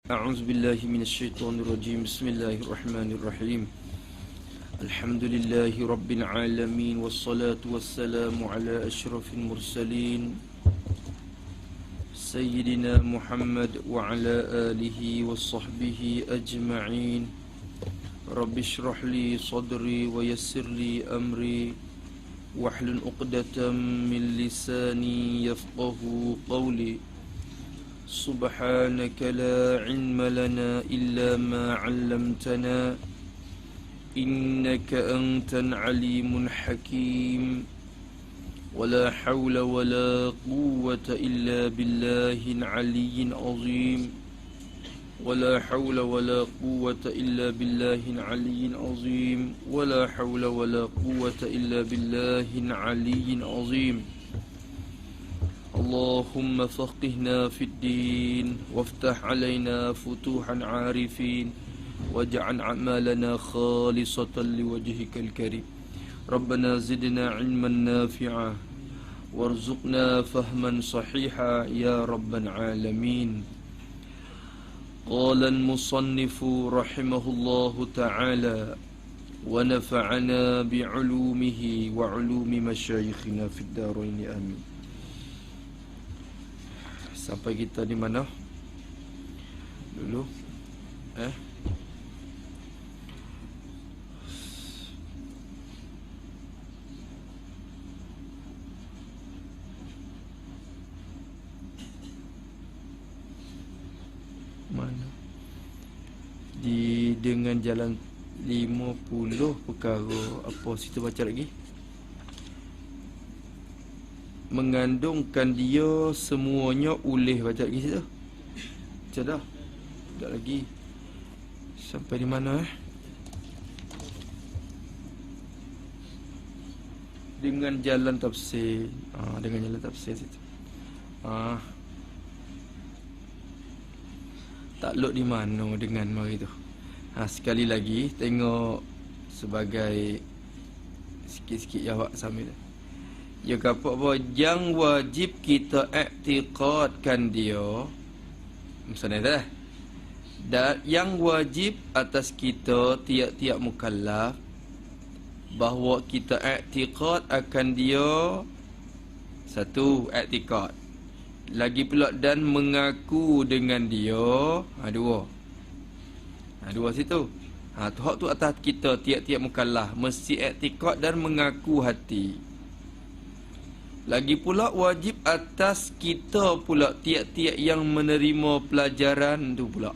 أعوذ بالله من الشيطان الرجيم. بسم الله الرحمن الرحيم. الحمد لله رب العالمين، والصلاة والسلام على أشرف المرسلين سيدنا محمد وعلى آله وصحبه أجمعين. رب اشرح لي صدري ويسر لي أمري واحلل عقدة من لساني يفقه قولي. سبحانك لا علم لنا إلا ما علمتنا إنك أنت العليم الحكيم. ولا حول ولا قوة إلا بالله العلي العظيم. ولا حول ولا قوة إلا بالله العلي العظيم. ولا حول ولا قوة إلا بالله العلي العظيم. اللهم فقهنا في الدين وافتح علينا فتوح عارفين واجعل أعمالنا خالصة لوجهك الكريم. ربنا زدنا علما نافعا وارزقنا فهما صحيحا يا رب العالمين. قال المصنف رحمه الله تعالى ونفعنا بعلومه وعلوم مشايخنا في الدارين آمين. Sampai kita di mana dulu? Mana? Dengan jalan 50 perkara apa situ baca lagi? Mengandungkan dia semuanya oleh baca lagi situ. Baca dah. Tak lagi. Sampai di mana Dengan jalan tafsir. Dengan jalan tafsir situ. Takluk di mana dengan mari tu. Sekali lagi tengok sebagai sikit-sikit jawab sambil. Ya kata apa yang wajib kita i'tiqadkan dia misalnya dah. Dan yang wajib atas kita tiap-tiap mukallaf bahawa kita i'tiqad akan dia. Satu, i'tiqad. Lagi pula dan mengaku dengan dia. Dua. Dua situ. Tu atas kita tiap-tiap mukallaf mesti i'tiqad dan mengaku hati. Lagi pula wajib atas kita pula tiap-tiap yang menerima pelajaran tu pula.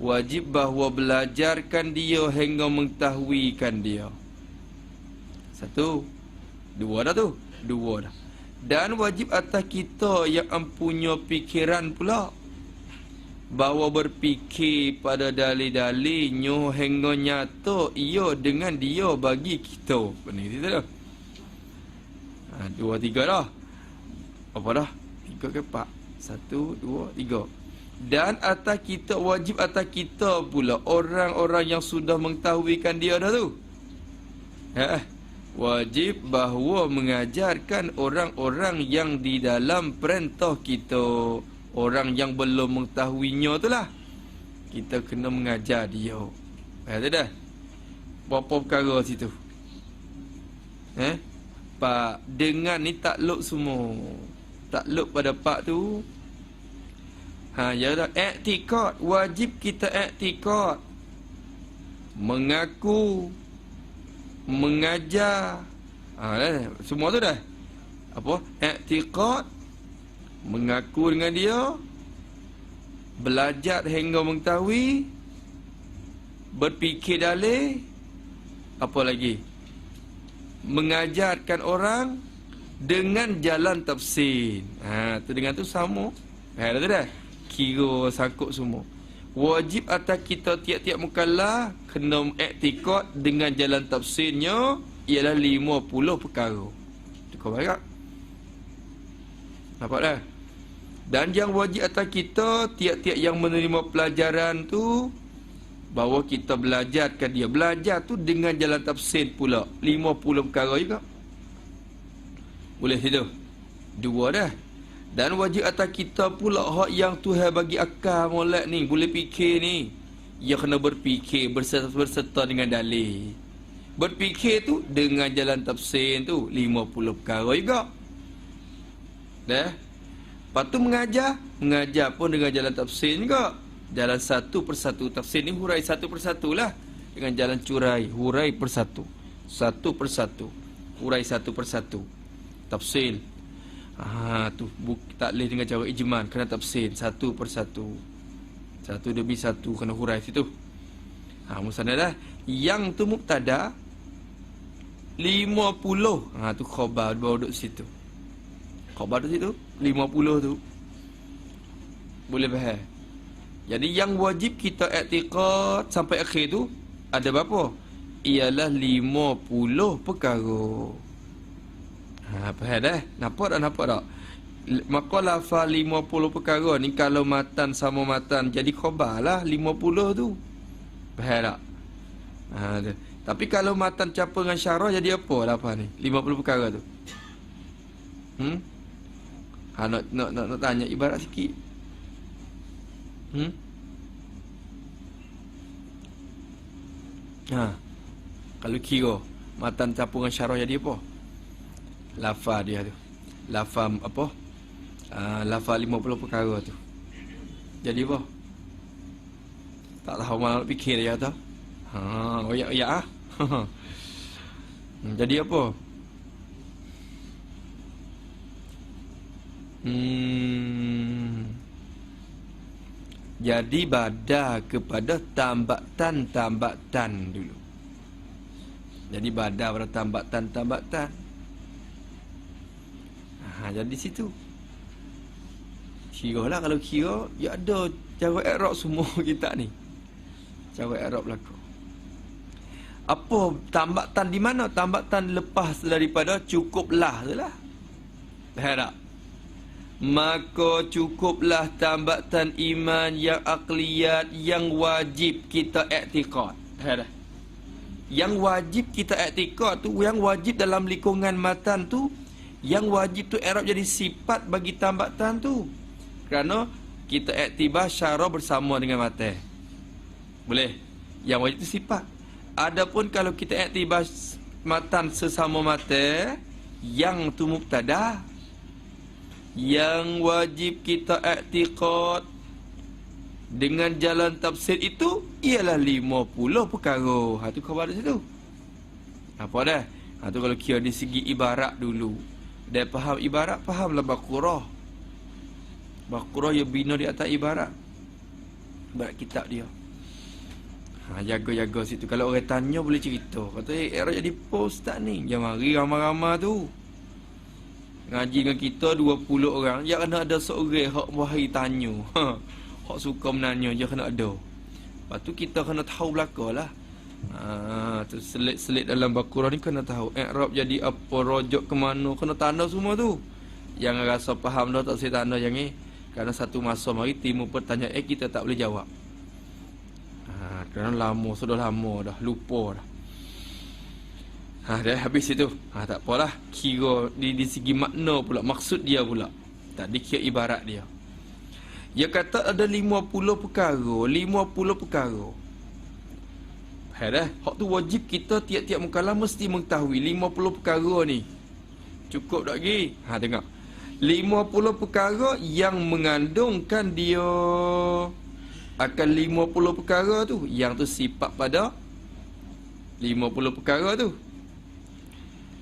Wajib bahawa belajarkan dia hingga mengetahuikan dia. Satu. Dua dah tu. Dua dah. Dan wajib atas kita yang mempunyai fikiran pula. Bahawa berfikir pada dalil-dalilnya hingga nyata ia dengan dia bagi kita. Benar itu dah. Dua, tiga dah. Apa dah? Tiga ke empat? Satu, dua, tiga. Dan atas kita, wajib atas kita pula orang-orang yang sudah mengetahuikan dia dah tu. Wajib bahawa mengajarkan orang-orang yang di dalam perintah kita. Orang yang belum mengetahuinya tu lah. Kita kena mengajar dia. Tu dah. Berapa perkara situ? Pak, dengan ni takluk semua. Takluk pada pak tu. Ya dah, i'tiqad. Wajib kita i'tiqad. Mengaku. Mengajar. Semua tu dah. Apa? I'tiqad. Mengaku dengan dia. Belajar hingga mengetahui. Berfikir dalil. Apa lagi? Mengajarkan orang dengan jalan tafsir. Tu dengan tu sama. Dah tu dah. Kira sangkut semua. Wajib atas kita tiap-tiap mukallaf kena i'tiqad dengan jalan tafsirnya ialah 50 perkara. Cukup banyak. Nampak dah? Dan yang wajib atas kita tiap-tiap yang menerima pelajaran tu bahawa kita belajarkan dia. Belajar tu dengan jalan tafsir pula. 50 perkara juga. Boleh situ. Dua dah. Dan wajib atas kita pula hak yang Tuhan bagi akal molek ni, boleh fikir ni. Ia kena berfikir berserta dengan dalil. Berfikir tu dengan jalan tafsir tu 50 perkara juga. Dah. Lepas tu mengajar pun dengan jalan tafsir juga. Jalan satu persatu. Tafsir ni hurai satu persatu lah. Dengan jalan curai, hurai persatu. Satu persatu. Hurai satu persatu. Tafsir. Tu tak boleh dengan cara ijman, kena tafsir satu persatu. Satu demi satu kena hurai situ. Maksudnya dah yang tu mubtada 50. Tu khabar baru duduk situ. Khabar duduk situ 50 tu. Boleh faham? Jadi yang wajib kita i'tiqad sampai akhir tu ada berapa? Ialah 50 perkara. Faham dah? Nampak tak? Maka lafaz 50 perkara ni kalau matan sama matan jadi khabar lah 50 tu. Faham tak? Tapi kalau matan campur dengan syarah jadi apa lafaz ni? 50 perkara tu. Nak tanya ibarat sikit. Kalau kira matan campur dengan syarah jadi apa? Lafaz dia tu. Lafaz apa? Lafaz 50 perkara tu. Jadi apa? Tak tahu mana nak fikir dia tu. Ya. Jadi apa? Jadi badar kepada tambatan dulu. Jadi badar pada tambatan. Jadi situ. Kira lah kalau kira, ya ada cara i'rab semua kita ni. Cara i'rab berlaku. Apa tambatan di mana? Tambatan lepas daripada cukuplah tu lah. Faham tak? Maka cukuplah tambatan iman yang akliyat yang wajib kita i'tiqad. Faham tak? Yang wajib kita i'tiqad tu, yang wajib dalam lingkungan matan tu, yang wajib tu i'rab jadi sifat bagi tambatan tu. Kerana kita iktibar syarah bersama dengan matan. Boleh? Yang wajib tu sifat. Adapun kalau kita iktibar matan sesama matan, yang tu mubtada. Yang wajib kita i'tiqad dengan jalan tafsir itu ialah 50 perkara. Tu khabar di situ. Apa dah? Tu kalau kira di segi ibarat dulu. Dia faham ibarat, fahamlah Baqarah. Baqarah yang bina di atas ibarat. Ibarat kitab dia. Jaga-jaga situ. Kalau orang tanya boleh cerita. Kata, era jadi post tak ni? Jangan mari ramai-ramai tu. Ngaji dengan kita 20 orang. Ya kena ada seorang hak wahai tanya. Hak suka menanya je kena ada. Lepas tu kita kena tahu belakang lah. Tu selit-selit dalam Baqarah ni kena tahu. I'rab jadi apa, rojok ke mana, kena tanda semua tu. Jangan rasa faham dah tak saya tanda yang ni. Kerana satu masa mari timbul pertanyaan kita tak boleh jawab. Kerana sudah lama dah, lupa dah. Dah habis itu. Tak apalah. Kira di segi makna pula, maksud dia pula. Tak dikira ibarat dia. Dia kata ada 50 perkara. 50 perkara. Hak tu wajib kita tiap-tiap mukallaf mesti mengetahui 50 perkara ni. Cukup tak lagi? Tengok. 50 perkara yang mengandungkan dia akan 50 perkara tu. Yang tu sifat pada 50 perkara tu.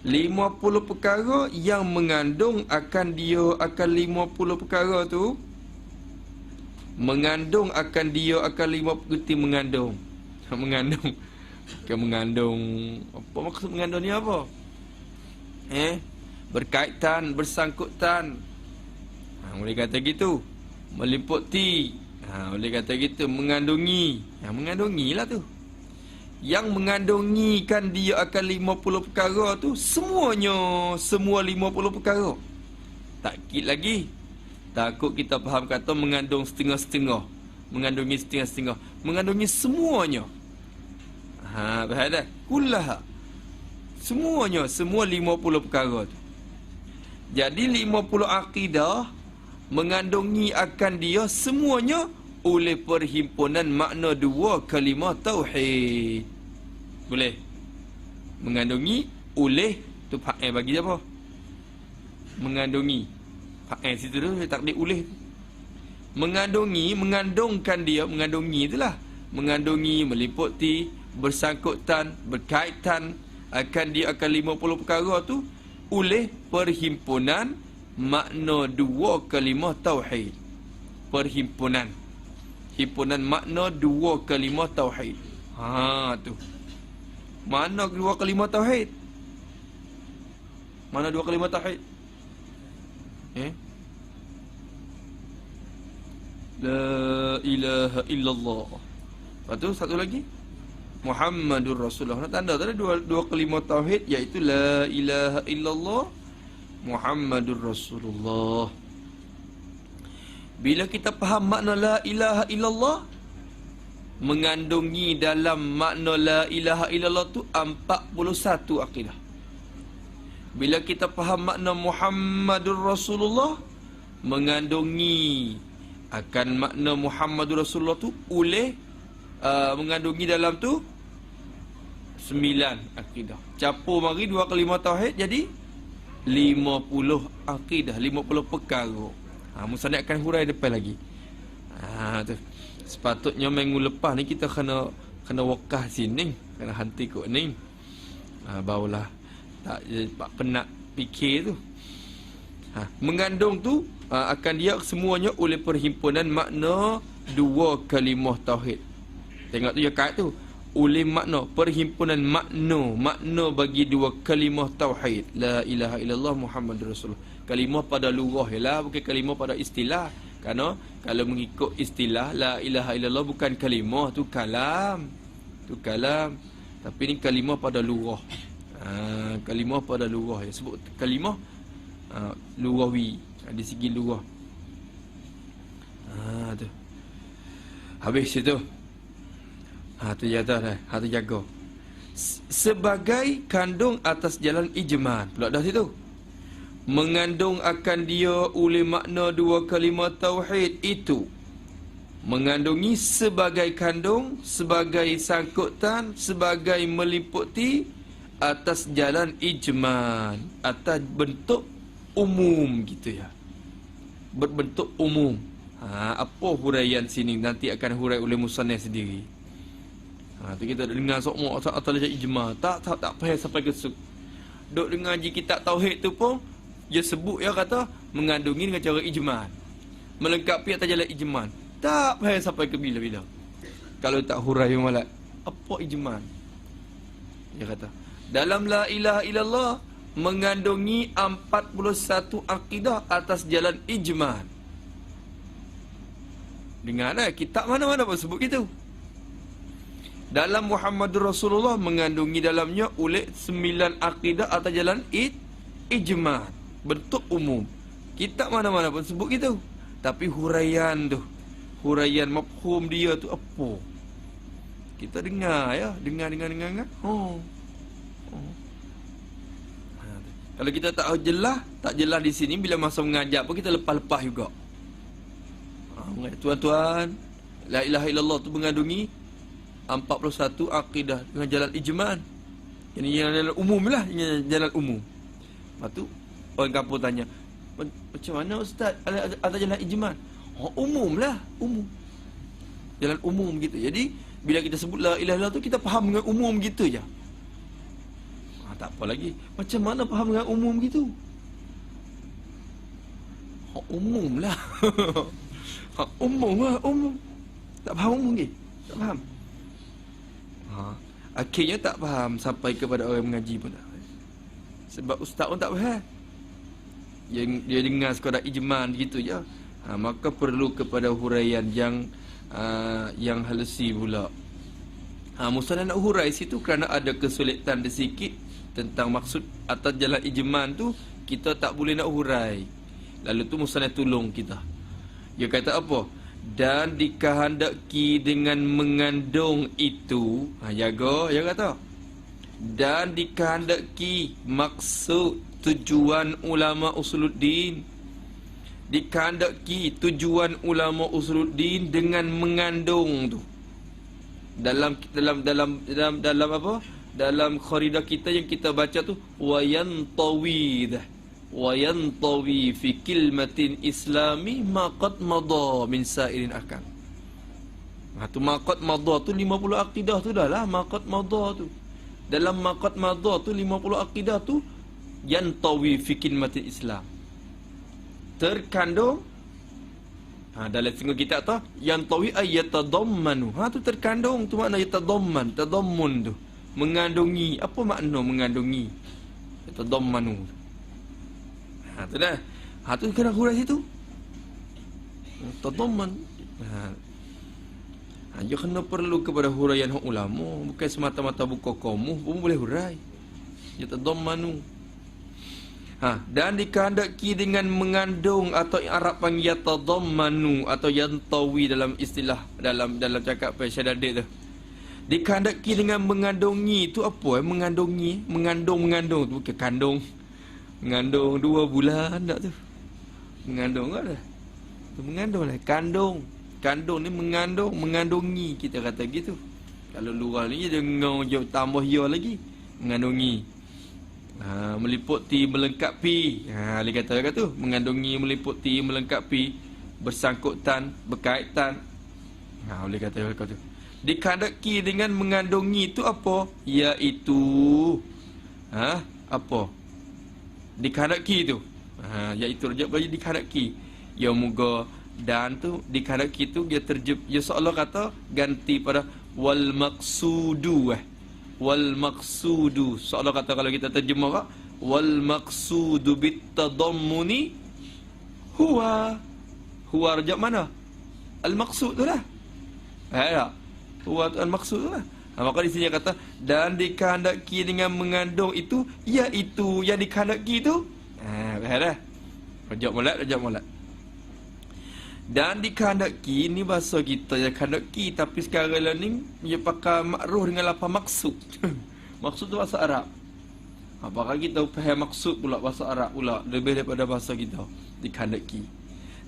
50 perkara yang mengandung akan dia akan 50 perkara tu. Mengandung akan dia akan 50 gerti mengandung. Mengandung. Bukan mengandung. Apa maksud mengandung ni apa? Berkaitan, bersangkutan. Boleh kata gitu. Meliputi. Boleh kata gitu. Mengandungi. Mengandungi lah tu. Yang mengandungikan dia akan 50 perkara tu, semuanya. Semua 50 perkara. Takkid lagi. Takut kita faham kata mengandung setengah-setengah. Mengandungi setengah-setengah. Mengandungi semuanya. Faham tak? Kullaha. Semuanya. Semua 50 perkara tu. Jadi 50 akidah mengandungi akan dia semuanya oleh perhimpunan makna dua kalimah tauhid. Boleh? Mengandungi oleh tu fa'il bagi apa? Mengandungi. Fa'il situ tu takdir oleh tu. Mengandungi, mengandungkan dia, mengandungi itulah. Mengandungi, meliputi, bersangkutan, berkaitan akan dia akan 50 perkara tu oleh perhimpunan makna dua kalimah tauhid. Perhimpunan. Himpunan makna dua kalimah tauhid. Tu. Mana dua kalimah tauhid? Mana dua kalimah tauhid? La ilaha illallah. Lepas tu satu lagi Muhammadur Rasulullah. Nak tanda tadi dua kalimah tauhid, iaitu la ilaha illallah Muhammadur Rasulullah. Bila kita faham makna la ilaha illallah, mengandungi dalam makna la ilaha illallah tu 41 akidah. Bila kita faham makna Muhammadur Rasulullah, mengandungi akan makna Muhammadur Rasulullah tu oleh mengandungi dalam tu 9 akidah. Capur mari dua kalimah tauhid jadi 50 akidah, 50 perkara. Musannif akan hurai depan lagi. Tu. Sepatutnya minggu lepas ni kita kena wakah sini, kena henti kot ni. Barulah tak penat fikir tu. Mengandung tu akan dia semuanya oleh perhimpunan makna dua kalimah tauhid. Tengok tu ya kait tu. Oleh makna perhimpunan makna bagi dua kalimah tauhid, la ilaha illallah Muhammadur Rasulullah. Kalimah pada lurah ialah, bukan kalimah pada istilah. Kerana kalau mengikut istilah la ilaha illallah bukan kalimah, tu kalam. Tu kalam. Tapi ni kalimah pada lurah. Kalimah pada lurah. Ya, sebut kalimah lurawi, di segi lurah. Tu. Habis itu. Tu jaga dah. Tu jaga. Sebagai kandung atas jalan ijman. Pula dah situ. Mengandung akan dia oleh makna dua kalimah tauhid itu. Mengandungi sebagai kandung, sebagai sangkutan, sebagai meliputi atas jalan ijman, atas bentuk umum gitu ya. Berbentuk umum. Apa huraian sini nanti akan hurai oleh musannif sendiri. Tu kita dengar sokmo atau lejak ijma. Tak payah sampai ke suk. Duk dengar ji kitab tauhid tu pun dia sebut, dia kata mengandungi dengan cara ijman, melengkapi atas jalan ijman. Tak payah sampai ke bila-bila. Kalau tak hurai malat, apa ijman? Dia kata dalam la ilaha illallah mengandungi 41 akidah atas jalan ijman. Dengar kitab mana-mana pun sebut gitu. Dalam Muhammadur Rasulullah mengandungi dalamnya oleh 9 akidah atas jalan ijman, bentuk umum. Kitab mana-mana pun sebut gitu. Tapi huraian tu, huraian mafhum dia tu apa? Kita dengar ya, dengar. Kalau kita tak jelas di sini, bila masa mengajar pun kita lepas-lepas juga. Tuan-tuan, la ilaha illallah tu mengandungi 41 akidah dengan jalan ijman. Ini jalan umum lah, jalan umum. Lepas tu orang kampung tanya, macam mana ustaz ada jalan ijman? Umum lah, umum. Jalan umum gitu. Jadi bila kita sebut la ilaha illallah tu, kita faham dengan umum gitu je. Tak apa lagi. Macam mana faham dengan umum gitu? Umum lah. Umum lah, umum. Tak faham umum ke? Tak faham. Akhirnya tak faham sampai kepada orang mengaji pun tak. Sebab ustaz pun tak faham. Dia dengar sekadar ijman gitu je. Maka perlu kepada huraian yang halasi pula. Musannif nak hurai situ kerana ada kesulitan sedikit tentang maksud atas jalan ijman tu, kita tak boleh nak hurai. Lalu tu musannif tolong kita. Dia kata apa? Dan dikehendaki dengan mengandung itu, jaga, dia kata. Dan dikehendaki maksud tujuan ulama usuluddin Dikehendaki tujuan ulama usuluddin dengan mengandung tu. Dalam apa? Dalam kharidah kita yang kita baca tu wayantawi fi kilmatin islami ma qad madha min sairin ahkam. Tu ma qad madha tu 50 akidah tu dah lah ma qad madha tu. Dalam ma qad madha tu 50 akidah tu yantawi fi kilmatin islam. Terkandung dalam single kita tu yantawi ayatadammanu. Tu terkandung tu makna yatadamman, tadammun tu mengandungi. Apa makna mengandungi? Yatadammanu. Tu dah. Tu kena huruf situ. Tadamman. Dia kena perlu kepada huraian ulama, bukan semata-mata buka kamus pun boleh hurai. Yatadammanu. Dan dikehendaki dengan mengandung atau Arab panggil yatadammanu atau yantawi dalam istilah dalam cakap syadadid tu. Dikehendaki dengan mengandungi tu apa? Mengandungi, mengandung tu bukan kandung. Mengandung 2 bulan tak tu. Mengandung kan dah. Tu mengandung lah, kandung. Kandung ni mengandung, mengandungi kita kata gitu. Kalau luar ni dia tambah ya lagi. Mengandungi. Meliputi, melengkapi. Dia kata tu, mengandungi, meliputi, melengkapi, bersangkutan, berkaitan. Boleh kata tu. Dikehendaki dengan mengandungi tu apa? Iaitu apa? Dikehendaki tu. Iaitu rejak bagi dikehendaki. Ya moga dan tu dikehendaki tu dia ya seolah kata ganti pada wal maqsudu. Wal maqsudu seolah kata kalau kita terjemah kak wal maqsudu bitadammuni huwa rejak mana? Al maqsud tu lah. Huwa al maqsud tu lah. Maka di sini kata dan dikehendaki dengan mengandung itu iaitu yang dikehendaki tu. Dah. Rejak molat. Dan dikehendaki ni bahasa kita yang kehendaki, tapi sekarang ni dia pakai makruh dengan lafaz maksud. Maksud tu bahasa Arab. Apakah kita faham maksud pula bahasa Arab pula lebih daripada bahasa kita. Dikehendaki.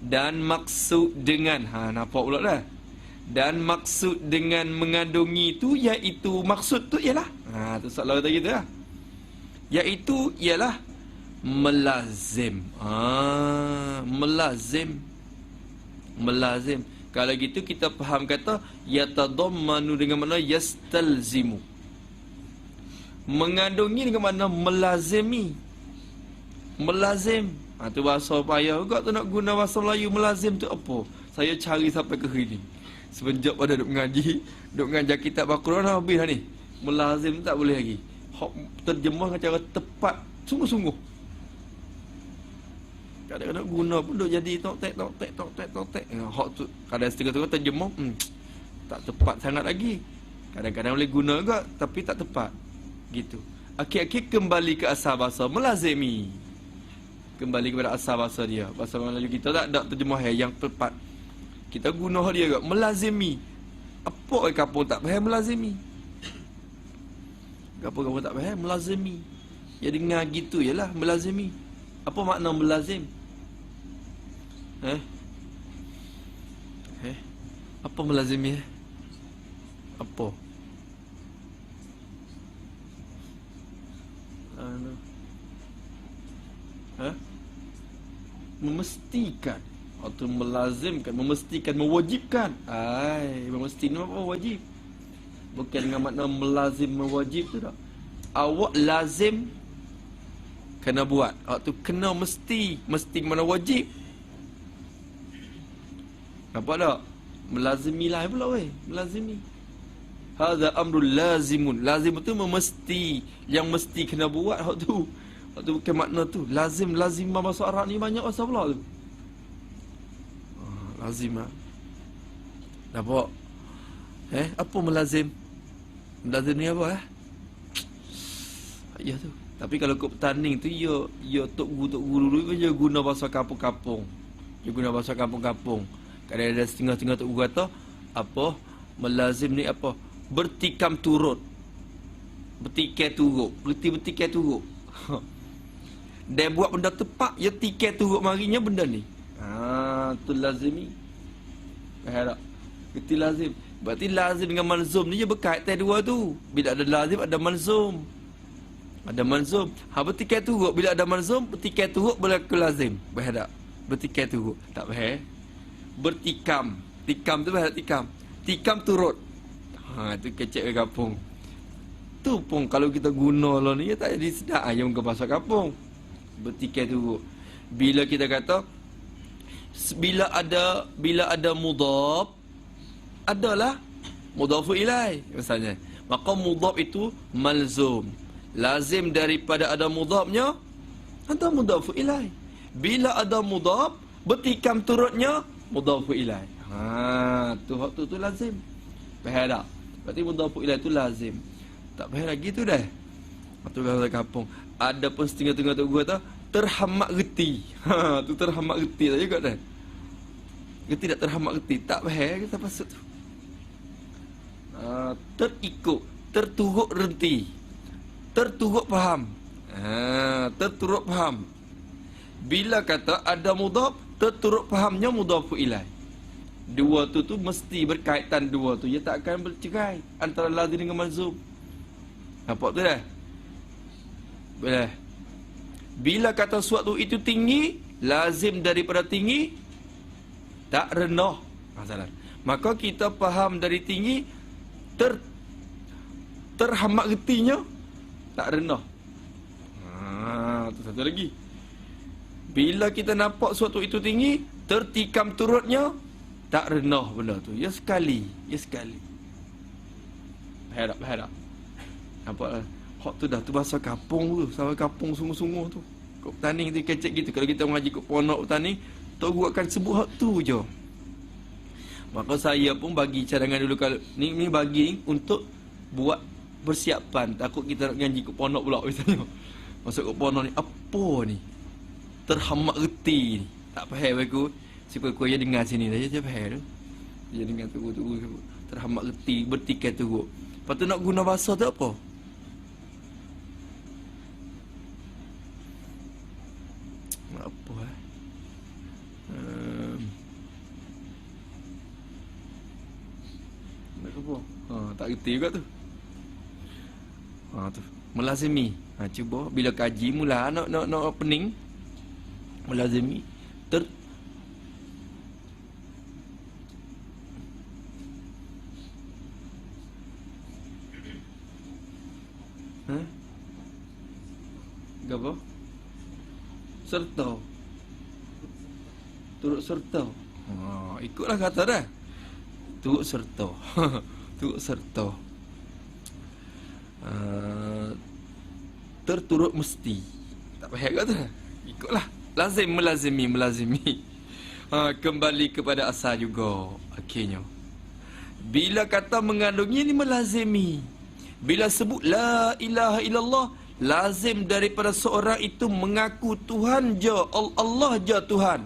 Dan maksud dengan nampak pula dah. Dan maksud dengan mengandungi tu iaitu maksud tu ialah tu soalan kata kita lah. Iaitu ialah melazim. Melazim. Kalau gitu kita faham kata yatadammanu dengan makna yastalzimu. Mengandungi dengan makna melazimi. Melazim. Tu bahasa payah juga tu nak guna bahasa Melayu. Melazim tu apa? Saya cari sampai ke hari ni. Semenjak pada duk mengajar kitab Al-Quran habis dah ni. Melazim tak boleh lagi. Terjemah dengan cara tepat sungguh-sungguh. Kadang-kadang guna pun duk jadi tok-tek. Hak tu kadang setengah-setengah terjemah tak tepat sangat lagi. Kadang-kadang boleh guna juga tapi tak tepat. Gitu. Akhir-akhir kembali ke asal bahasa melazimi. Kembali kepada asal bahasa dia. Bahasa Melayu kita tak ada terjemah yang tepat. Kita guna dia juga melazimi. Apa kampung tak faham melazimi? Kampung tak faham melazimi. Ya dengar gitu jelah melazimi. Apa makna melazim? Apa melazimi? Apa? Memestikan atau melazimkan, memestikan, mewajibkan. Memesti ni apa wajib? Bukan dengan makna melazim mewajib tu tak. Awak lazim kena buat. Awak tu kena mesti mana wajib. Nampak tak? Melazimi lah pula weh. Melazimi. Hadza amrul lazimun. Lazim tu memesti. Yang mesti kena buat hak tu. Hak tu bukan makna tu. Lazimah bahasa Arab ni banyak bahasa pula tu. Lazimah. Nampak? Apa melazim? Melazim ni apa Ya tu. Tapi kalau kau bertanding tu ya tok guru dulu dia guna bahasa kampung-kampung. Dia guna bahasa kampung-kampung. Kadang ada setengah-setengah tok guru kata apa? Melazim ni apa? Bertikam turut. Bertikai turut. Bertikai turut. Dia buat benda tepat, ya tikai turut marinya benda ni. Tu lazimi. Faham tak? Itu lazim. Berarti lazim dengan malzum ni je berkaitan dua tu. Bila ada lazim ada malzum. Ada malzum. Bertikai turut. Bila ada malzum, bertikai turut berlaku lazim. Faham tak? Bertikai turut. Tak faham? Bertikam. Tikam tu faham tak? Tikam. Tikam turut. Tu kecek ke kampung. Tu pun kalau kita guna lah ni, tak jadi sedap ayam ke bahasa kampung. Bertikai turut. Bila kita kata, bila ada mudhaf, adalah mudhafu ilaih misalnya. Maka mudhaf itu malzum. Lazim daripada ada mudhafnya, ada mudhafu ilaih. Bila ada mudhaf, bertikam turutnya mudhafu ilaih. Tu lazim. Faham tak? Berarti mudhafu ilaih tu lazim. Tak faham lagi tu dah. Tu bahasa kampung. Ada pun setengah-tengah tu gua tu terhamak reti. Tu terhamak reti tak juga dah. Reti tak terhamak reti. Tak faham kita maksud tu. Terikut, terturut renti, terturut faham. Terturut faham. Bila kata ada mudhaf, terturut fahamnya mudhafu ilaih. Dua tu mesti berkaitan dua tu. Ia tak akan bercerai antara lazim dengan malzum. Nampak tu dah? Boleh. Bila kata suatu itu tinggi, lazim daripada tinggi tak rendah. Masalah. Maka kita faham dari tinggi terhamak retinya tak rendah. Tu satu lagi. Bila kita nampak suatu itu tinggi, tertikam turutnya tak rendah benda tu. Ya sekali. Faham tak? Nampak tak? Hak tu dah tu bahasa kampung tu. Sampai kampung sungguh-sungguh tu. Kau petani tu kecek gitu. Kalau kita mengaji kat pondok petani, tok guru akan sebut hak tu je. Maka saya pun bagi cadangan dulu kalau ni bagi untuk buat persiapan. Takut kita nak ngaji kat pondok pula misalnya. Masuk kat pondok ni, apa ni? Terhamak reti ni. Tak faham aku. Si kuih-kuih dia dengar sini dah. Dia faham tu. Dia dengar turut-turut. Terhamak reti, bertikai turut. Lepas tu nak guna bahasa tu apa? Apa nak apa? Tak reti juga tu. Tu melazimi. Cuba bila kaji mula nak pening melazimi apa? Serta. Turut serta. Ikutlah kata dah. Turut serta. Turut serta. Terturut mesti. Tak payah kata dah. Ikutlah. Lazim melazimi. Kembali kepada asal juga akhirnya. Bila kata mengandungi ni melazimi. Bila sebut la ilaha illallah, lazim daripada seorang itu mengaku Tuhan je, Allah je Tuhan.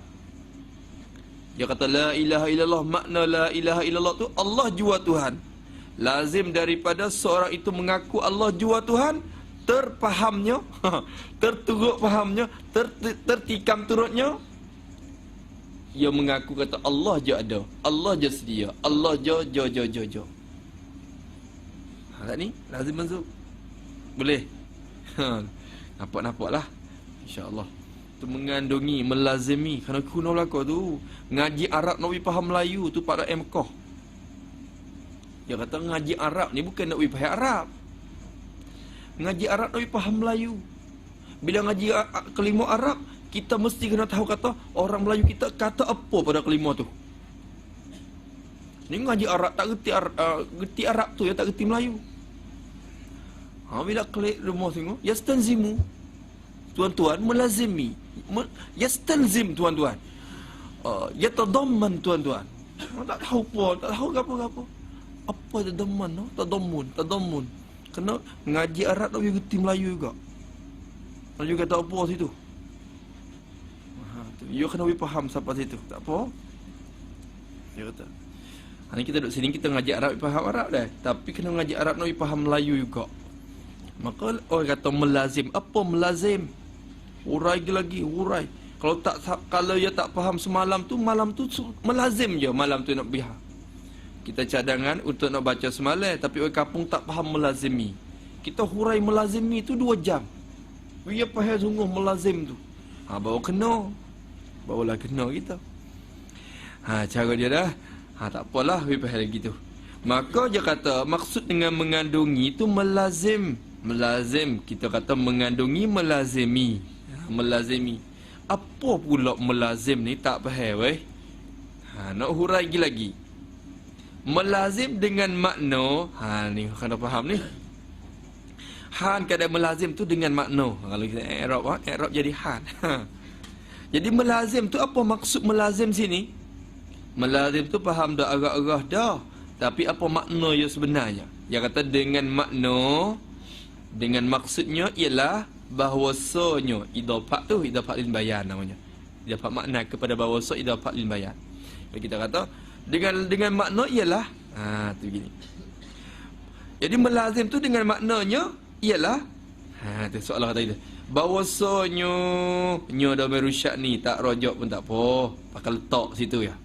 Dia kata la ilaha illallah, makna la ilaha illallah tu Allah jua Tuhan. Lazim daripada seorang itu mengaku Allah jua Tuhan, terpahamnya, terturut fahamnya, tertikam turutnya. Ia mengaku kata Allah je ada, Allah je sedia, Allah je. Tak ni? Lazim masuk. Boleh? Nampak-nampak lah. InsyaAllah. Tu mengandungi, melazimi. Kerana kuno belakang tu. Ngaji Arab nak pergi faham Melayu tu pada MKOH. Dia kata ngaji Arab ni bukan nak pergi faham Arab. Ngaji Arab nak pergi faham Melayu. Bila ngaji kelima Arab, kita mesti kena tahu kata orang Melayu kita kata apa pada kelima tu. Ni ngaji Arab tak gerti Arab tu ya, tak gerti Melayu. Bila klik rumah tengok, yastanzimu. Tuan-tuan, melazimi. Yastanzim, tuan-tuan. Yatadamman, tuan-tuan. Tak tahu pun, tak tahu apa-apa. Apa tadamman? Tadamun. Kena ngaji Arab tak gerti Melayu juga. Melayu kata apa situ? You kena faham siapa situ. Tak apa. Dia kata. Hari kita duduk sini kita ngaji Arab faham Arab dah. Tapi kena ngaji Arab nak faham Melayu juga. Maka orang kata melazim. Apa melazim? Urai lagi. Kalau dia tak faham semalam tu, malam tu melazim je malam tu nak biha. Kita cadangan untuk nak baca semalam, tapi orang kampung tak faham melazimi. Kita hurai melazimi tu 2 jam. Dia faham sungguh melazim tu. Baru kena. Barulah kena kita. Cara dia dah. Tak apalah, dia faham lagi tu. Maka dia kata, maksud dengan mengandungi tu melazim. Melazim, kita kata mengandungi, melazimi. Melazimi. Apa pula melazim ni tak faham weh. Nak hurai lagi. Melazim dengan makna, ni kena faham ni. Han kadang melazim tu dengan makna. Kalau kita i'rab jadi han. Jadi melazim tu apa maksud melazim sini? Melazim tu faham dah arah-arah dah. Tapi apa makna dia sebenarnya? Dia kata dengan makna, dengan maksudnya ialah bahawasanya idafat tu idafat lil bayan namanya. Idafat makna kepada bahawasa idafat lil bayan. Jadi kita kata dengan makna ialah tu gini. Jadi melazim tu dengan maknanya ialah tu soalan kata kita. Bahawasanya nya dah merusyak ni tak rojak pun tak apa. Pakai letak situ ya.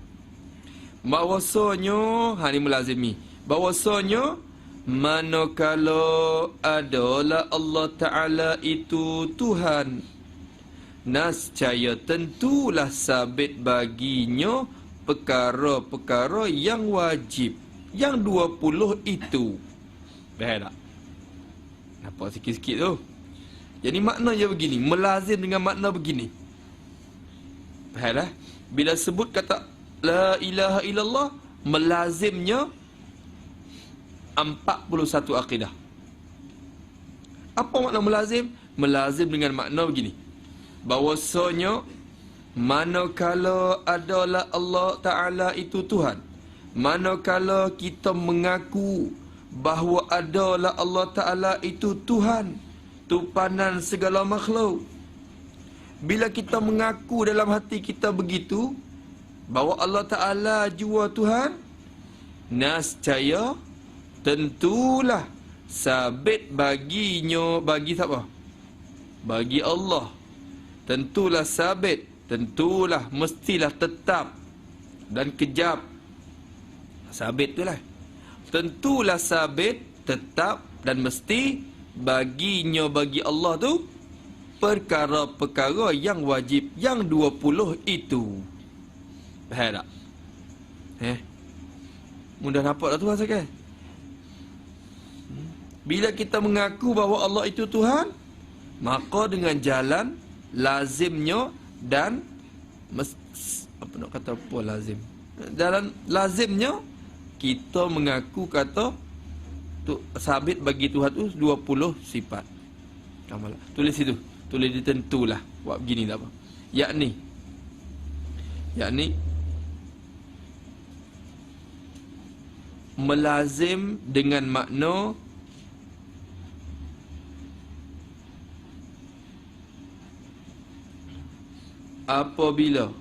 Bahawasanya ni melazimi. Bahawasanya manakala adalah Allah Ta'ala itu Tuhan, nascaya tentulah sabit baginya perkara-perkara yang wajib, yang 20 itu. Faham tak? Nampak sikit-sikit tu. Jadi maknanya begini, melazim dengan makna begini. Faham tak? Bila sebut kata La ilaha illallah, melazimnya 41 akidah. Apa makna melazim? Melazim dengan makna begini. Bahawasanya manakala adalah Allah Ta'ala itu Tuhan, manakala kita mengaku bahawa adalah Allah Ta'ala itu Tuhan, tupanan segala makhluk. Bila kita mengaku dalam hati kita begitu, bahawa Allah Ta'ala jua Tuhan, nascaya tentulah sabit baginya, bagi siapa? Bagi Allah. Tentulah sabit, tentulah, mestilah tetap dan kejap. Sabit tu lah. Tentulah sabit, tetap dan mesti baginya, bagi Allah tu, perkara-perkara yang wajib, yang 20 itu. Faham tak? Mudah nampak tak tu rasa kan? Bila kita mengaku bahawa Allah itu Tuhan, maka dengan jalan lazimnya dan apa nak kata apa lazim? Dalam lazimnya kita mengaku kata tu sabit bagi Tuhan tu 20 sifat. Kamalah. Tulis situ. Tulis ditentulah. Buat begini tak apa. Yakni melazim dengan makna apabila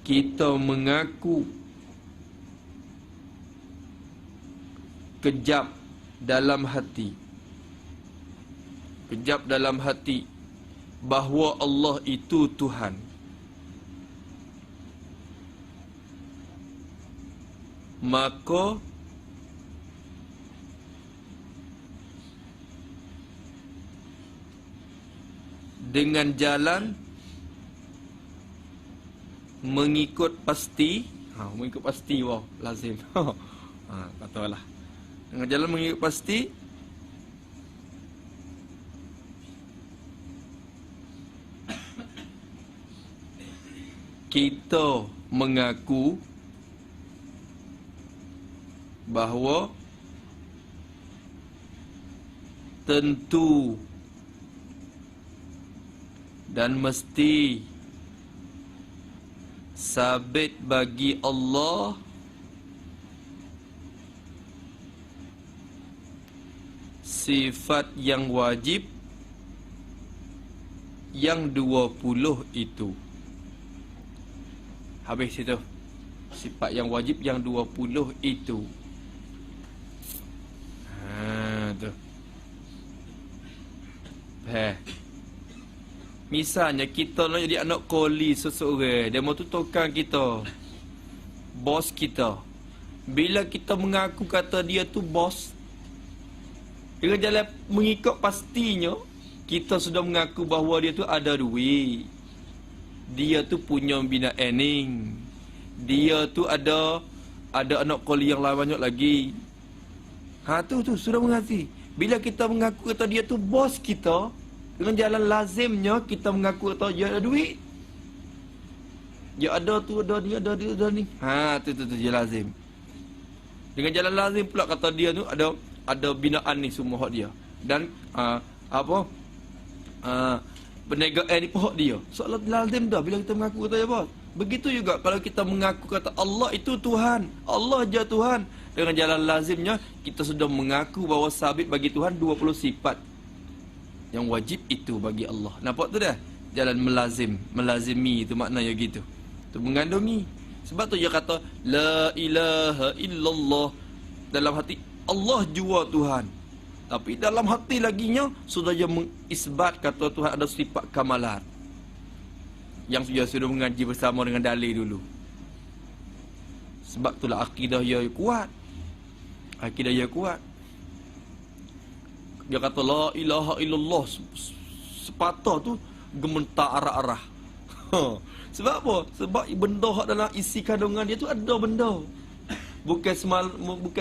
kita mengaku kejap dalam hati, bahawa Allah itu Tuhan, maka dengan jalan mengikut pasti, mengikut pasti, lazim. Katalah dengan jalan mengikut pasti kita mengaku bahawa tentu dan mesti sabit bagi Allah sifat yang wajib yang 20 itu. Habis itu. Sifat yang wajib yang 20 itu. Tu. Misalnya kita nak jadi anak koli seseorang, demo tu tukang kita, bos kita. Bila kita mengaku kata dia tu bos, dengan jalan mengikut pastinya kita sudah mengaku bahawa dia tu ada duit, dia tu punya bina earning, dia tu ada anak koli yang lain banyak lagi. Tu sudah mengerti. Bila kita mengaku kata dia tu bos kita, dengan jalan lazimnya kita mengaku kata dia ada duit, dia ada tu, ada ni, ada dia, ada ni. Tu je lazim. Dengan jalan lazim pula kata dia tu ada binaan ni semua hak dia. Dan perniagaan ni pun hak dia. Soalan lazim dah bila kita mengaku kata dia bos. Begitu juga kalau kita mengaku kata Allah itu Tuhan, Allah je Tuhan, dengan jalan lazimnya kita sudah mengaku bahawa sabit bagi Tuhan 20 sifat yang wajib itu bagi Allah. Nampak tu dah? Jalan melazimi itu maknanya gitu. Tu mengandungi. Sebab tu dia kata la ilaha illallah, dalam hati Allah jua Tuhan. Tapi dalam hati laginya sudah dia mengisbat kata Tuhan ada sifat kamalat, yang sudah mengaji bersama dengan dalil dulu. Sebab itulah akidah dia kuat. Akidah dia kuat. Dia kata la ilaha illallah, sepatah tu gementar arah-arah. Sebab apa? Sebab benda hak dalam isi kandungan dia tu ada benda. Bukan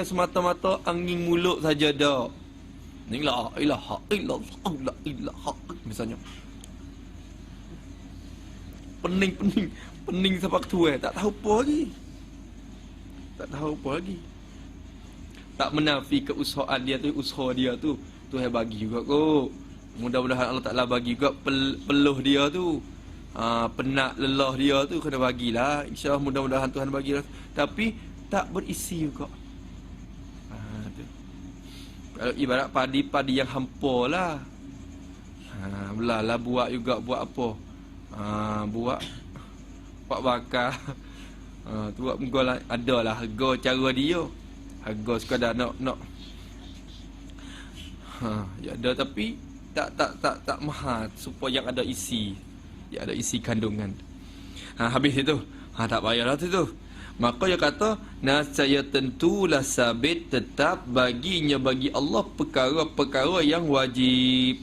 semata-mata angin mulut saja dah. Ni la ilaha illallah, la ilaha misalnya. Pening sampai tua, tak tahu apa lagi. Tak tahu apa lagi. Tak menafi keusahaan dia tu, usaha dia tu Tuhan bagi juga kot. Mudah-mudahan Allah Ta'ala bagi juga peluh dia tu, penat lelah dia tu kena bagilah. InsyaAllah mudah-mudahan Tuhan bagilah. Tapi tak berisi juga. Tu. Kalau ibarat padi-padi yang hampa lah. Belalah buat juga, buat apa? Buat bakar. Tu buat muka lah. Adalah harga cara dia. Harga sekadar nak ya ada, tapi tak mahal supaya yang ada isi. Yang ada isi kandungan. Habis itu. Tak payahlah tu. Maka dia kata nascaya tentulah sabit tetap baginya, bagi Allah perkara-perkara yang wajib.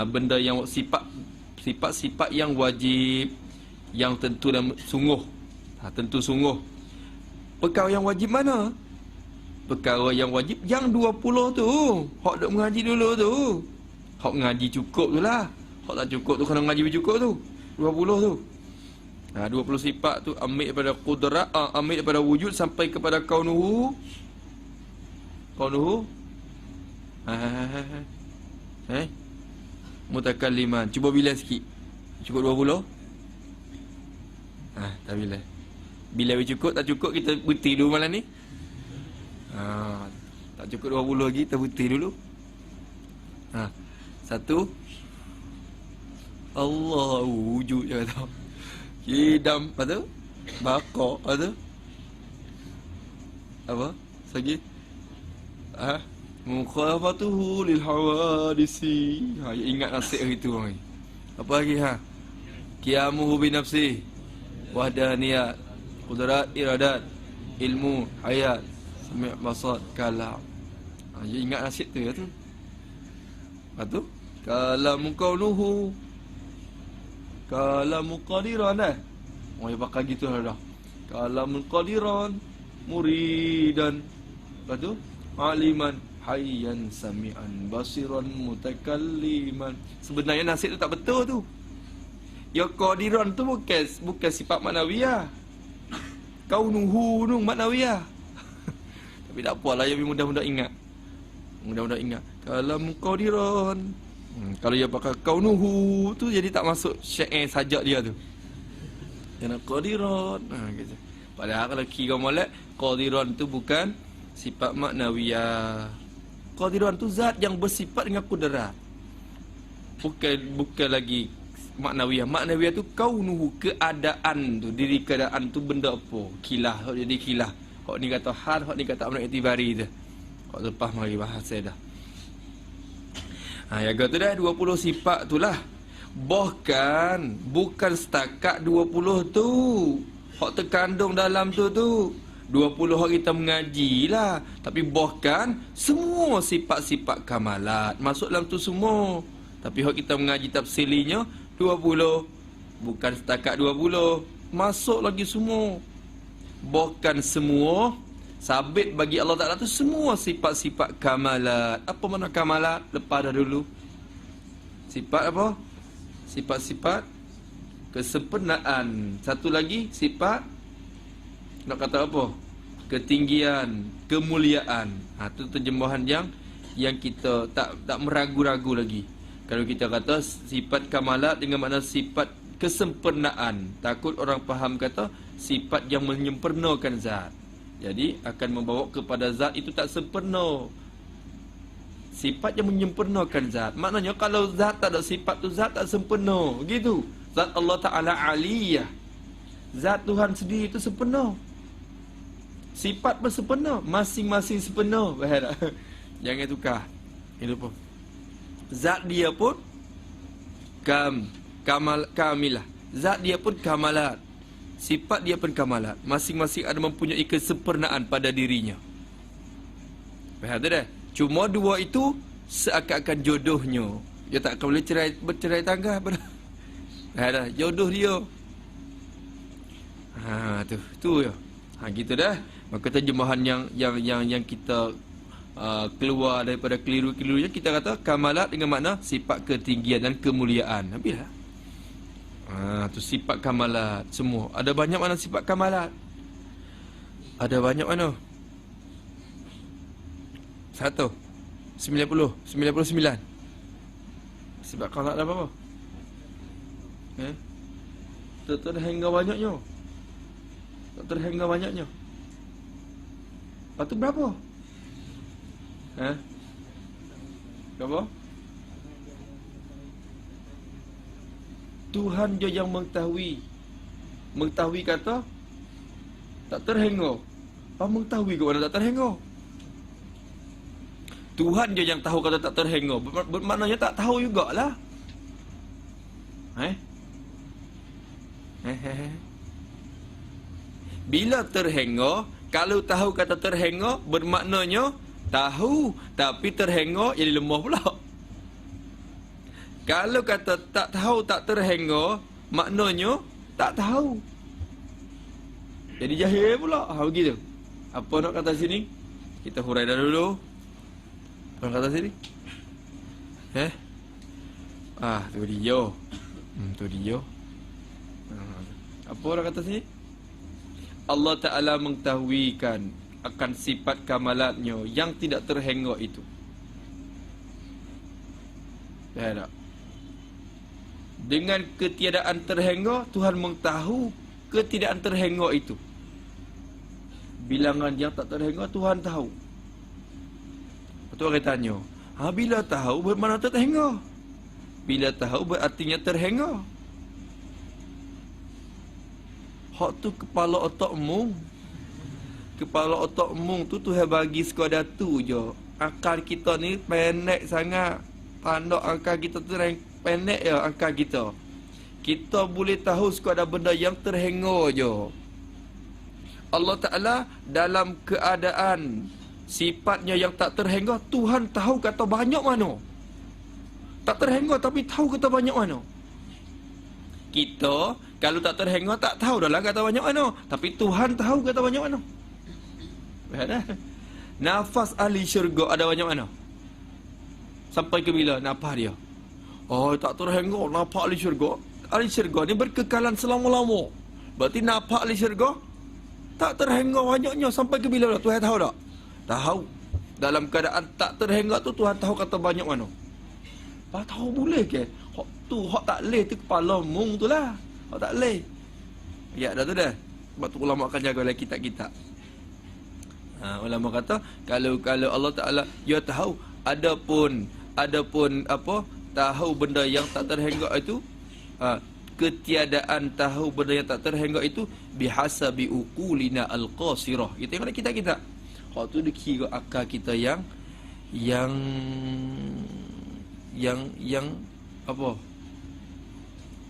Benda yang sifat-sifat yang wajib, yang tentu dan sungguh. Tentu sungguh. Perkara yang wajib mana? Perkara yang wajib yang 20 tu. Hak duk mengaji dulu tu. Hak mengaji cukup tu lah. Hak tak cukup tu kena mengaji bercukup tu. 20 tu. 20 sifat tu ambil daripada qudrat, ambil daripada wujud sampai kepada kaunuhu. Mutakalliman. Cuba bilang sikit. Cukup 20? Tak bilang. Bila cukup, tak cukup kita berhenti dulu malam ni. Tak cukup 20 lagi, kita berhenti dulu. Satu. Allah wujud je kata. Kidam, apa tu? Bakar, apa tu? Apa? Lagi? Mukhalafatuhu lil hawadisi. Ingat nasib hari tu orang. Apa lagi Qiyamuhu bi nafsi, wahdaniyat, qudrat, iradat, ilmu, hayat, sami' basar, kalam. Ingat nasib tu ya tu. Lepas tu kalamu kaunuhu, kalamu qadiran orang yang pakai gitu dah. Kalamu qadiran, muridan. Lepas tu aliman, hayyan, sami'an, basiran, mutakalliman. Sebenarnya nasib tu tak betul tu. Ya qadiran tu bukan sifat maknawiyah. Kaunuhu tu maknawiyah. Tapi tak apalah, ya mudah-mudah ingat. Mudah-mudah ingat. Kalamu qadiran. Kalau dia pakai kaunuhu tu jadi tak masuk syair sajak dia tu. Yang nak qadiran. Gitu. Padahal kalau kira molek, qadiran tu bukan sifat maknawiyah. Qadiran tu zat yang bersifat dengan kudrat. Bukan lagi maknawiyah. Maknawiyah tu kaunuhu, keadaan tu, diri keadaan tu benda apa? Kilah, hak jadi kilah. Hak ni kata hal, hak ni kata amr i'tibari tu. Hak lepas mari bahas saya dah. Ya kata dah 20 sifat tu lah. Bahkan bukan setakat 20 tu. Hak terkandung dalam tu 20 hari kita mengaji lah. Tapi bahkan semua sifat-sifat kamalat masuk dalam tu semua. Tapi hak kita mengaji tafsilinya 20. Bukan setakat 20. Masuk lagi semua. Bahkan semua sabit bagi Allah Ta'ala tu semua sifat-sifat kamalat. Apa makna kamalat? Lepas dah dulu. Sifat apa? Sifat-sifat kesempurnaan. Satu lagi sifat, nak kata apa? Ketinggian, kemuliaan. Tu terjemahan yang kita tak meragu-ragu lagi. Kalau kita kata sifat kamalat dengan makna sifat kesempurnaan, takut orang faham kata sifat yang menyempurnakan zat. Jadi akan membawa kepada zat itu tak sempurna. Sifat yang menyempurnakan zat. Maknanya kalau zat tak ada sifat tu, zat tak sempurna. Begitu. Zat Allah Ta'ala aliyah. Zat Tuhan sendiri itu sempurna. Sifat pun sempurna. Masing-masing sempurna. Jangan tukar. Ini lupa. Zat dia pun kamilah. Zat dia pun kamalat. Sifat dia pun kamalat. Masing-masing ada mempunyai kesempurnaan pada dirinya. Faham tak? Cuma dua itu seakan-akan jodohnya. Dia tak akan boleh bercerai tangga. Dah, jodoh dia. Tu ya. Gitu dah. Maka terjemahan yang kita keluar daripada keliru-kelirunya, kita kata kamalat dengan makna sifat ketinggian dan kemuliaan. Habislah. Tu sifat kamalat semua. Ada banyak mana sifat kamalat? Ada banyak mana? 99 sifat kamalat ada berapa? Tak terhingga banyaknya. Tak terhingga banyaknya. Lepas tu berapa? Berapa? Tuhan je yang mengetahui. Mengetahui kata tak terhingga. Mengetahui ke mana tak terhingga? Tuhan je yang tahu kata tak terhingga. Bermaknanya tak tahu jugalah. Bila terhingga, kalau tahu kata terhingga, bermaknanya tahu, tapi terhingga jadi lemah pula. Kalau kata tak tahu tak terhingga, maknanya tak tahu, jadi jahil pula. Begitu. Apa nak kata sini? Kita hurai dah dulu. Apa nak kata sini? Tu dia. Tu dia. Apa nak kata sini? Allah Ta'ala mengetahuikan akan sifat kamalatnya yang tidak terhingga itu. Tak. Dengan ketiadaan terhingga, Tuhan mengetahui ketiadaan terhingga itu. Bilangan yang tak terhingga Tuhan tahu. Betul orang tanya, bila tahu bermakna tak terhingga? Bila tahu berartinya terhingga. Hak tu kepala otakmu. Kepala otakmu tu Tuhan bagi sekadar tu je. Akal kita ni pendek sangat. Tanda akal kita tu pendek ya akal kita. Kita boleh tahu sekadar benda yang terhingga je. Allah Ta'ala dalam keadaan sifatnya yang tak terhingga, Tuhan tahu kata banyak mana. Tak terhingga tapi tahu kata banyak mana. Kita kalau tak terhingga tak tahu dah lah kata banyak mana, tapi Tuhan tahu kata banyak mana. Nafas ahli syurga ada banyak mana? Sampai ke bila nafas dia? Tak terhingga nafas ahli syurga. Ahli syurga ni berkekalan selama-lama. Berarti nafas ahli syurga tak terhingga banyaknya. Sampai ke bila dah? Tuhan tahu tak? Tahu. Dalam keadaan tak terhingga tu Tuhan tahu kata banyak mana. Tahu boleh ke? Hak tu hak tak leh tu kepala mung tu lah. Hak tak leh. Ya dah tu dah. Sebab tu ulama akan jaga lagi kitab-kitab. Ulama kata kalau Allah Ta'ala dia tahu, adapun apa tahu benda yang tak terhingga itu, ketiadaan tahu benda yang tak terhingga itu bihasabi uqulina al-qasirah. Kita tengok kitab-kitab. Hak tu dikira akal kita yang apa?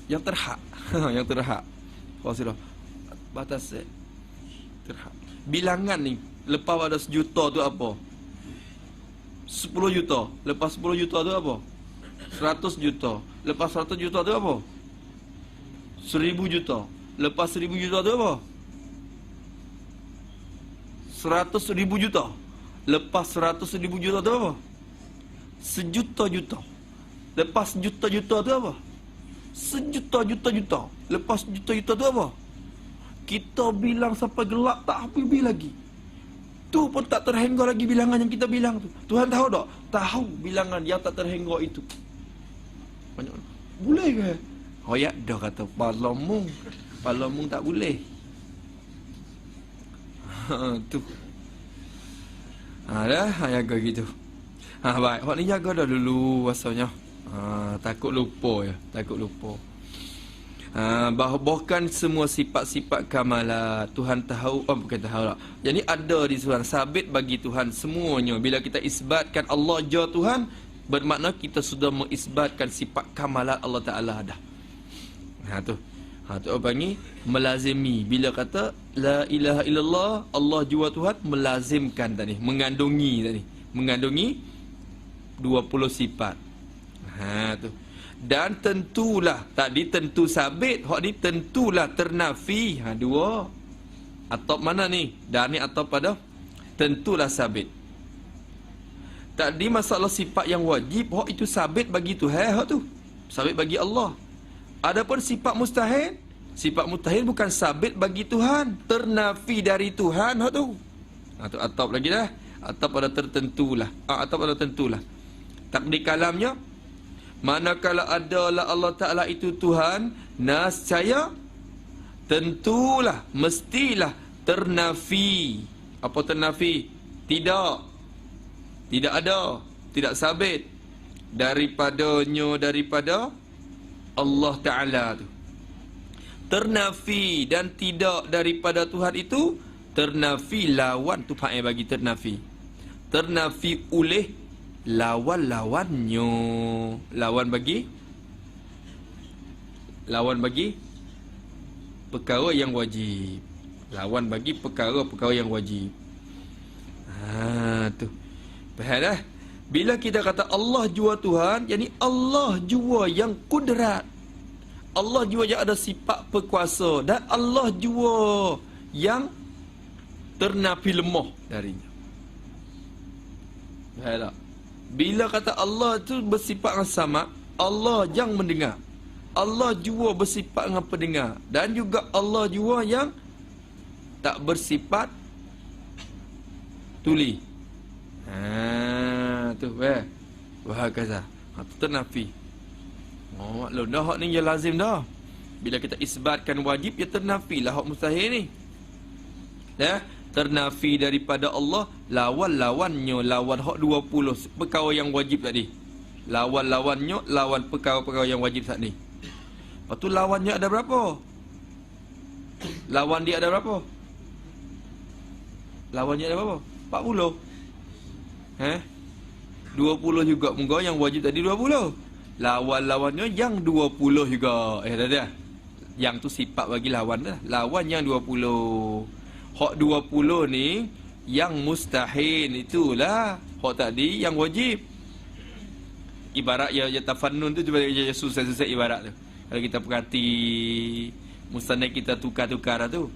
Yang terhak. Yang terhak. Qasidah. Batas terhak. Bilangan ni, lepas ada 1 juta tu apa? 10 juta. Lepas 10 juta tu apa? 100 juta. Lepas 100 juta tu apa? 1000 juta. Lepas 1000 juta tu apa? 100,000 juta. Lepas 100,000 juta tu apa? 1 juta. Lepas 1 juta tu apa? 1 juta. Lepas 1 juta tu apa? Kita bilang sampai gelap tak habis lagi. Tu pun tak terhingga lagi bilangan yang kita bilang tu. Tuhan tahu tak? Tahu bilangan yang tak terhingga itu. Banyak. Boleh ke? Oh ya, dah kata palamung. Palamung tak boleh. Tu. Dah, jaga gitu. Baik, hak ni jaga dah dulu rasanya. Takut lupa ya, takut lupa. Bahkan semua sifat-sifat kamalat Tuhan tahu, bukan tahu lah. Jadi ada di Tuhan, sabit bagi Tuhan semuanya. Bila kita isbatkan Allah ja Tuhan, bermakna kita sudah mengisbatkan sifat kamalat Allah Ta'ala dah. Tu apa ni? Melazimi. Bila kata la ilaha illallah, Allah jua Tuhan, melazimkan tadi, mengandungi tadi. Mengandungi 20 sifat. Tu. Dan tentulah, tadi tentu sabit, hak ni tentulah ternafi. Dua. Atau mana ni? Dan ni atau pada tentulah sabit. Tadi masalah sifat yang wajib, hak itu sabit bagi Tuhan, hak tu. Sabit bagi Allah. Adapun sifat mustahil bukan sabit bagi Tuhan, ternafi dari Tuhan, hak tu. Tu atap lagi dah. Atap pada tertentulah. Atap pada tentulah. Takdir kalamnya, manakala adalah Allah Ta'ala itu Tuhan, nascaya tentulah, mestilah ternafi. Apa ternafi? Tidak ada, tidak sabit daripada Allah Ta'ala tu. Ternafi dan tidak daripada Tuhan itu, ternafi lawan tu pakai bagi ternafi. Ternafi oleh lawan-lawannya. Lawan bagi perkara yang wajib. Lawan bagi perkara-perkara yang wajib. Tu. Faham dah? Bila kita kata Allah jua Tuhan, yakni Allah jua yang kudrat. Allah jua yang ada sifat berkuasa. Dan Allah jua yang ternafi lemah darinya. Faham tak? Bila kata Allah tu bersifat dengan sama, Allah yang mendengar. Allah jua bersifat dengan pendengar. Dan juga Allah jua yang tak bersifat tuli. Tu wah kaza. Tu ternafi. Maklum dah hak ni ya lazim dah. Bila kita isbatkan wajib, ya ternafi lah hak mustahil ni. Ternafi daripada Allah, lawan-lawannya, lawan hak 20 perkara yang wajib tadi. Lawan-lawannya, lawan perkara-perkara yang wajib tadi. Lepas tu lawannya ada berapa? Lawan dia ada berapa? Lawannya ada berapa? 40. 20 juga. Moga yang wajib tadi 20. Lawan-lawannya yang 20 juga. Dah. Yang tu sifat bagi lawan dah. Lawan yang 20. Hak 20 ni yang mustahil, itulah. Hak tadi yang wajib. Ibarat ya tafannun tu cuba ya susah-susah ibarat tu. Kalau kita perhati mustahil kita tukar-tukar tu.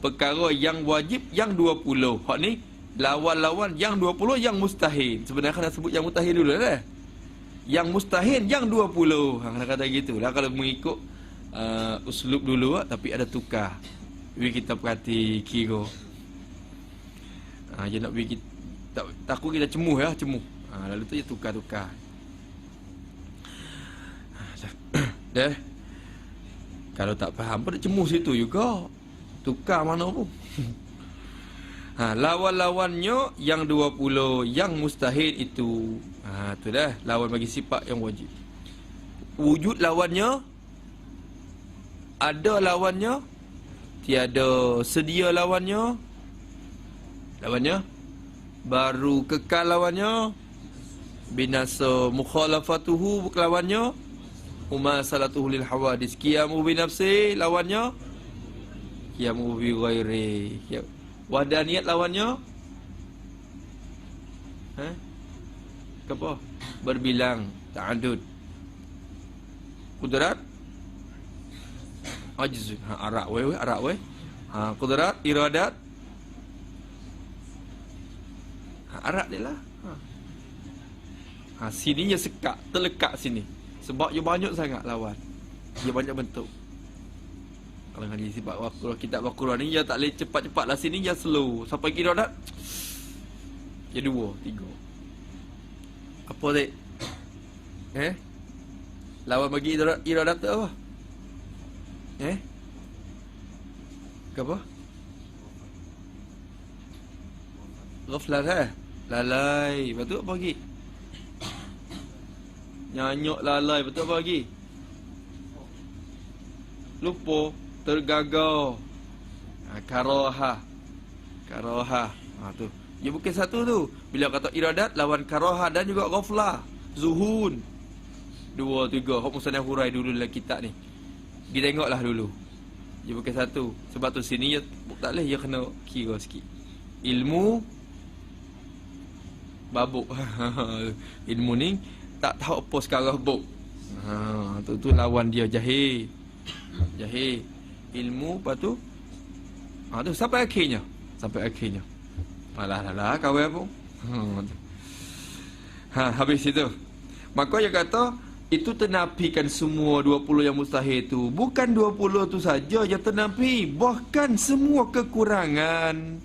Perkara yang wajib yang 20. Hak ni lawan-lawan yang 20 yang mustahil. Sebenarnya kena sebut yang mustahil dulu dah. Yang mustahil yang 20. Kena kata gitulah kalau mengikut uslub dulu tapi ada tukar. Bila kita perhati kira. Dia nak bagi takut kita cemuh ya, cemuh. Lalu tu dia tukar-tukar. Dah. Kalau tak faham pun cemuh situ juga. Tukar mana pun. Lawan-lawannya yang 20 yang mustahil itu. Tu dah lawan bagi sifat yang wajib. Wujud lawannya, ada lawannya, tiada sedia lawannya. Lawannya baru kekal lawannya, binasa mukhalafatuhu lawannya, Mumasalatuhu lil hawadis. Qiyamu bi nafsi lawannya qiyamu bi ghairi. Wahdaniyat lawannya apa? Berbilang, ta'adud. Qudrat ajz. Arak we. Qudrat, iradat. Arak dia lah. Sini je sekat, terlekat sini. Sebab dia banyak sangat lawan. Dia banyak bentuk. Kalau ngaji sifat wakul, kitab Al-Quran ni dia tak boleh cepat-cepat lah, sini dia slow. Sampai kira dah dia 2, 3. Apa dek? Lawan bagi iradat tu apa? Apa? Ghaflan lalai. Betul apa lagi? Nyanyok lalai. Betul apa lagi? Lupa, tergagau. Karaha. Tu. Dia bukan satu tu. Bila kata iradat lawan karaha dan juga ghaflah, zuhun. 2, 3. Hok Musanaf hurai dulu dalam kitab ni. Kita tengoklah dulu. Dia bukan satu. Sebab tu sini dia tak boleh, dia kena kira sikit. Ilmu babuk. Ilmu ni tak tahu apa sekarang buk. Tu lawan dia jahil. Ilmu lepas tu tu sampai akhirnya. Alah kawan pun. Habis itu. Maka dia kata itu ternafikan semua 20 yang mustahil tu. Bukan 20 tu saja yang ternafi, bahkan semua kekurangan.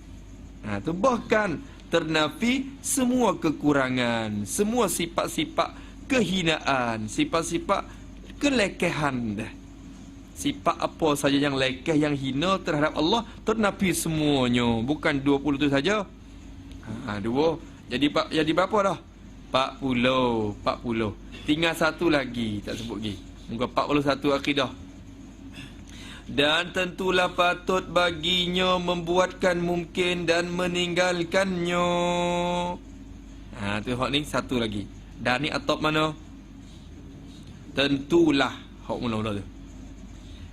Tu bahkan ternafi semua kekurangan, semua sifat-sifat kehinaan, sifat-sifat kelekehan dah. Sifat apa saja yang lekeh, yang hina terhadap Allah, ternafi semuanya. Bukan 20 tu saja. 2. Jadi berapa dah? 40. Tinggal satu lagi, tak sebut lagi. Muka 41 akidah. Dan tentulah patut baginya membuatkan mungkin dan meninggalkannya. Tu hak ni satu lagi. Dan ni atop mana? Tentulah. Hak mula-mula tu.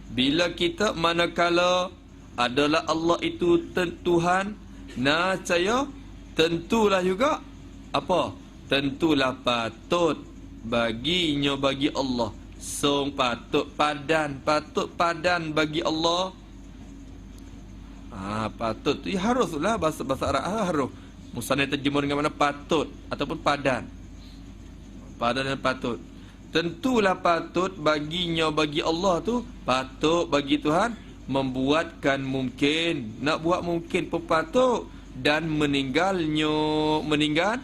Bila kita manakala adalah Allah itu Tuhan, nascaya tentulah juga apa? Tentulah patut baginya bagi Allah. Patut padan bagi Allah. Patut tu haruslah bahasa Arab harus. Musanna terjemah dengan mana patut ataupun padan. Padan dan patut. Tentulah patut baginya bagi Allah tu, patut bagi Tuhan membuatkan mungkin. Nak buat mungkin pun patut. Dan meninggalnya. Meninggal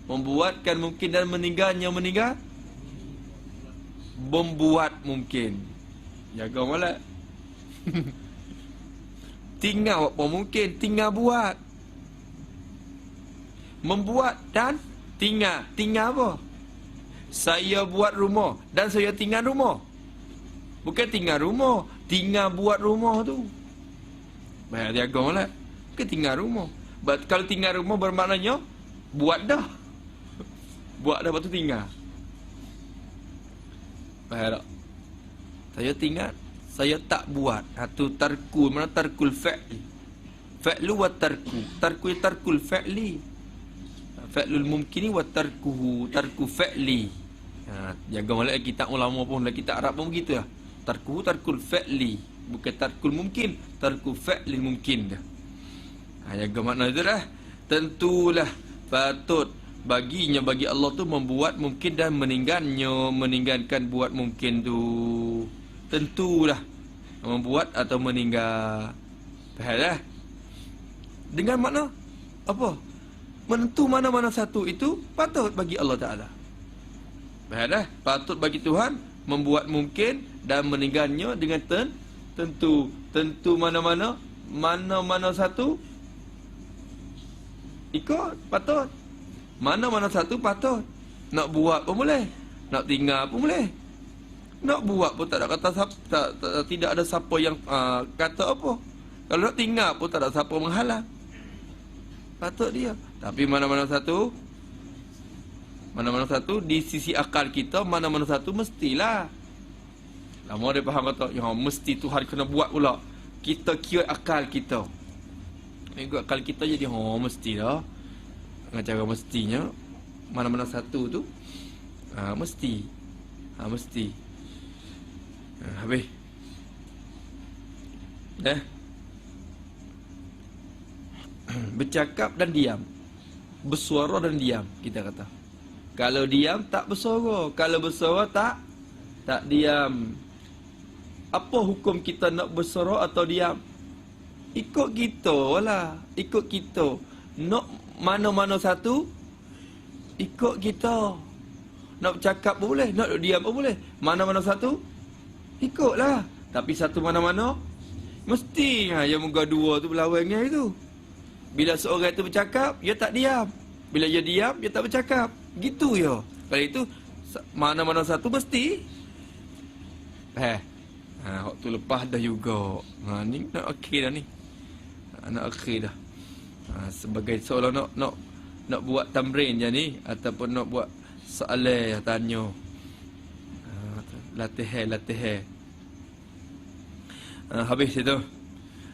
membuatkan mungkin dan meninggalnya. Membuat mungkin. Jaga malah. Tinggal apa mungkin, tinggal buat. Membuat dan tinggal. Tinggal apa? Saya buat rumah dan saya tinggal rumah. Bukan tinggal rumah, tinggal buat rumah tu. Baik, jaga malah. Bukan tinggal rumah. Kalau tinggal rumah bermaknanya buat dah. Buat dah, lepas tu tinggal. Baik tak? Saya tinggal, saya tak buat. Tu tarku. Mana tarkul fa'li? Fa'lu wa tarku. Tarku ya tarkul fa'li. Fa'lul mumkini wa tarkuhu. Tarku fa'li. Jaga malah kitab ulama pun, kitab Arab pun begitu lah. Tarkuhu tarkul fa'li. Bukan tarkul mungkin. Tarku fa'li mungkin dah. Jaga makna itu dah. Tentulah patut baginya bagi Allah tu membuat mungkin dan meninggalkan buat mungkin tu. Tentulah membuat atau meninggal. Faham dah? Dengan makna apa? Menentu mana-mana satu itu patut bagi Allah Ta'ala. Faham dah? Patut bagi Tuhan membuat mungkin dan meninggalnya dengan tentu. Tentu mana-mana satu ikut patut. Mana-mana satu patut. Nak buat pun boleh, nak tinggal pun boleh. Nak buat pun tak ada kata tidak ada siapa yang kata apa. Kalau nak tinggal pun tak ada siapa menghalang. Patut dia. Tapi mana-mana satu, mana-mana satu di sisi akal kita, mana-mana satu mestilah. Lama dia faham kata, yang mesti Tuhan kena buat pula. Kita kira akal kita. Ikut akal kita jadi, mesti dah. Dengan cara mestinya, mana-mana satu tu, mesti. Mesti. Habis. Dah. Bercakap dan diam. Bersuara dan diam, kita kata. Kalau diam, tak bersuara. Kalau bersuara, tak diam. Apa hukum kita nak bersuara atau diam? Ikut kita lah. Ikut kita. Nak mana-mana satu, ikut kita. Nak bercakap pun boleh, nak diam pun boleh. Mana-mana satu, ikutlah. Tapi satu mana-mana, mesti yang muka dua tu berlawannya itu. Bila seorang itu bercakap, dia tak diam. Bila dia diam, dia tak bercakap. Gitu ya. Kalau itu, mana-mana satu mesti. Waktu lepas dah juga. Ni nak akhir dah ni. Nak akhir dah. Sebagai seolah nak buat tamrin je ni. Ataupun nak buat soalan tanya. Latihan. Habis itu.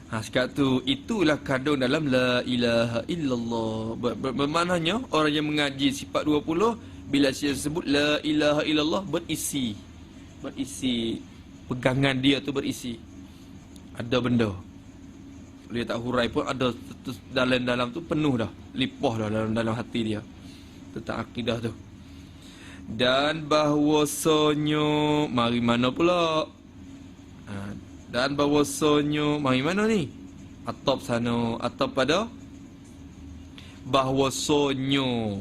Sekarang tu, itulah kandung dalam La ilaha illallah. Bermaknanya, orang yang mengaji sifat 20, bila dia sebut La ilaha illallah, berisi. Pegangan dia tu berisi. Ada benda. Dia tak hurai pun ada dalam tu penuh dah. Lipah dah dalam hati dia. Tentang akidah tu. Dan bahawasanya, mari mana pula? Dan bahawasanya, mari mana ni? Atop sana, atop pada bahawasanya.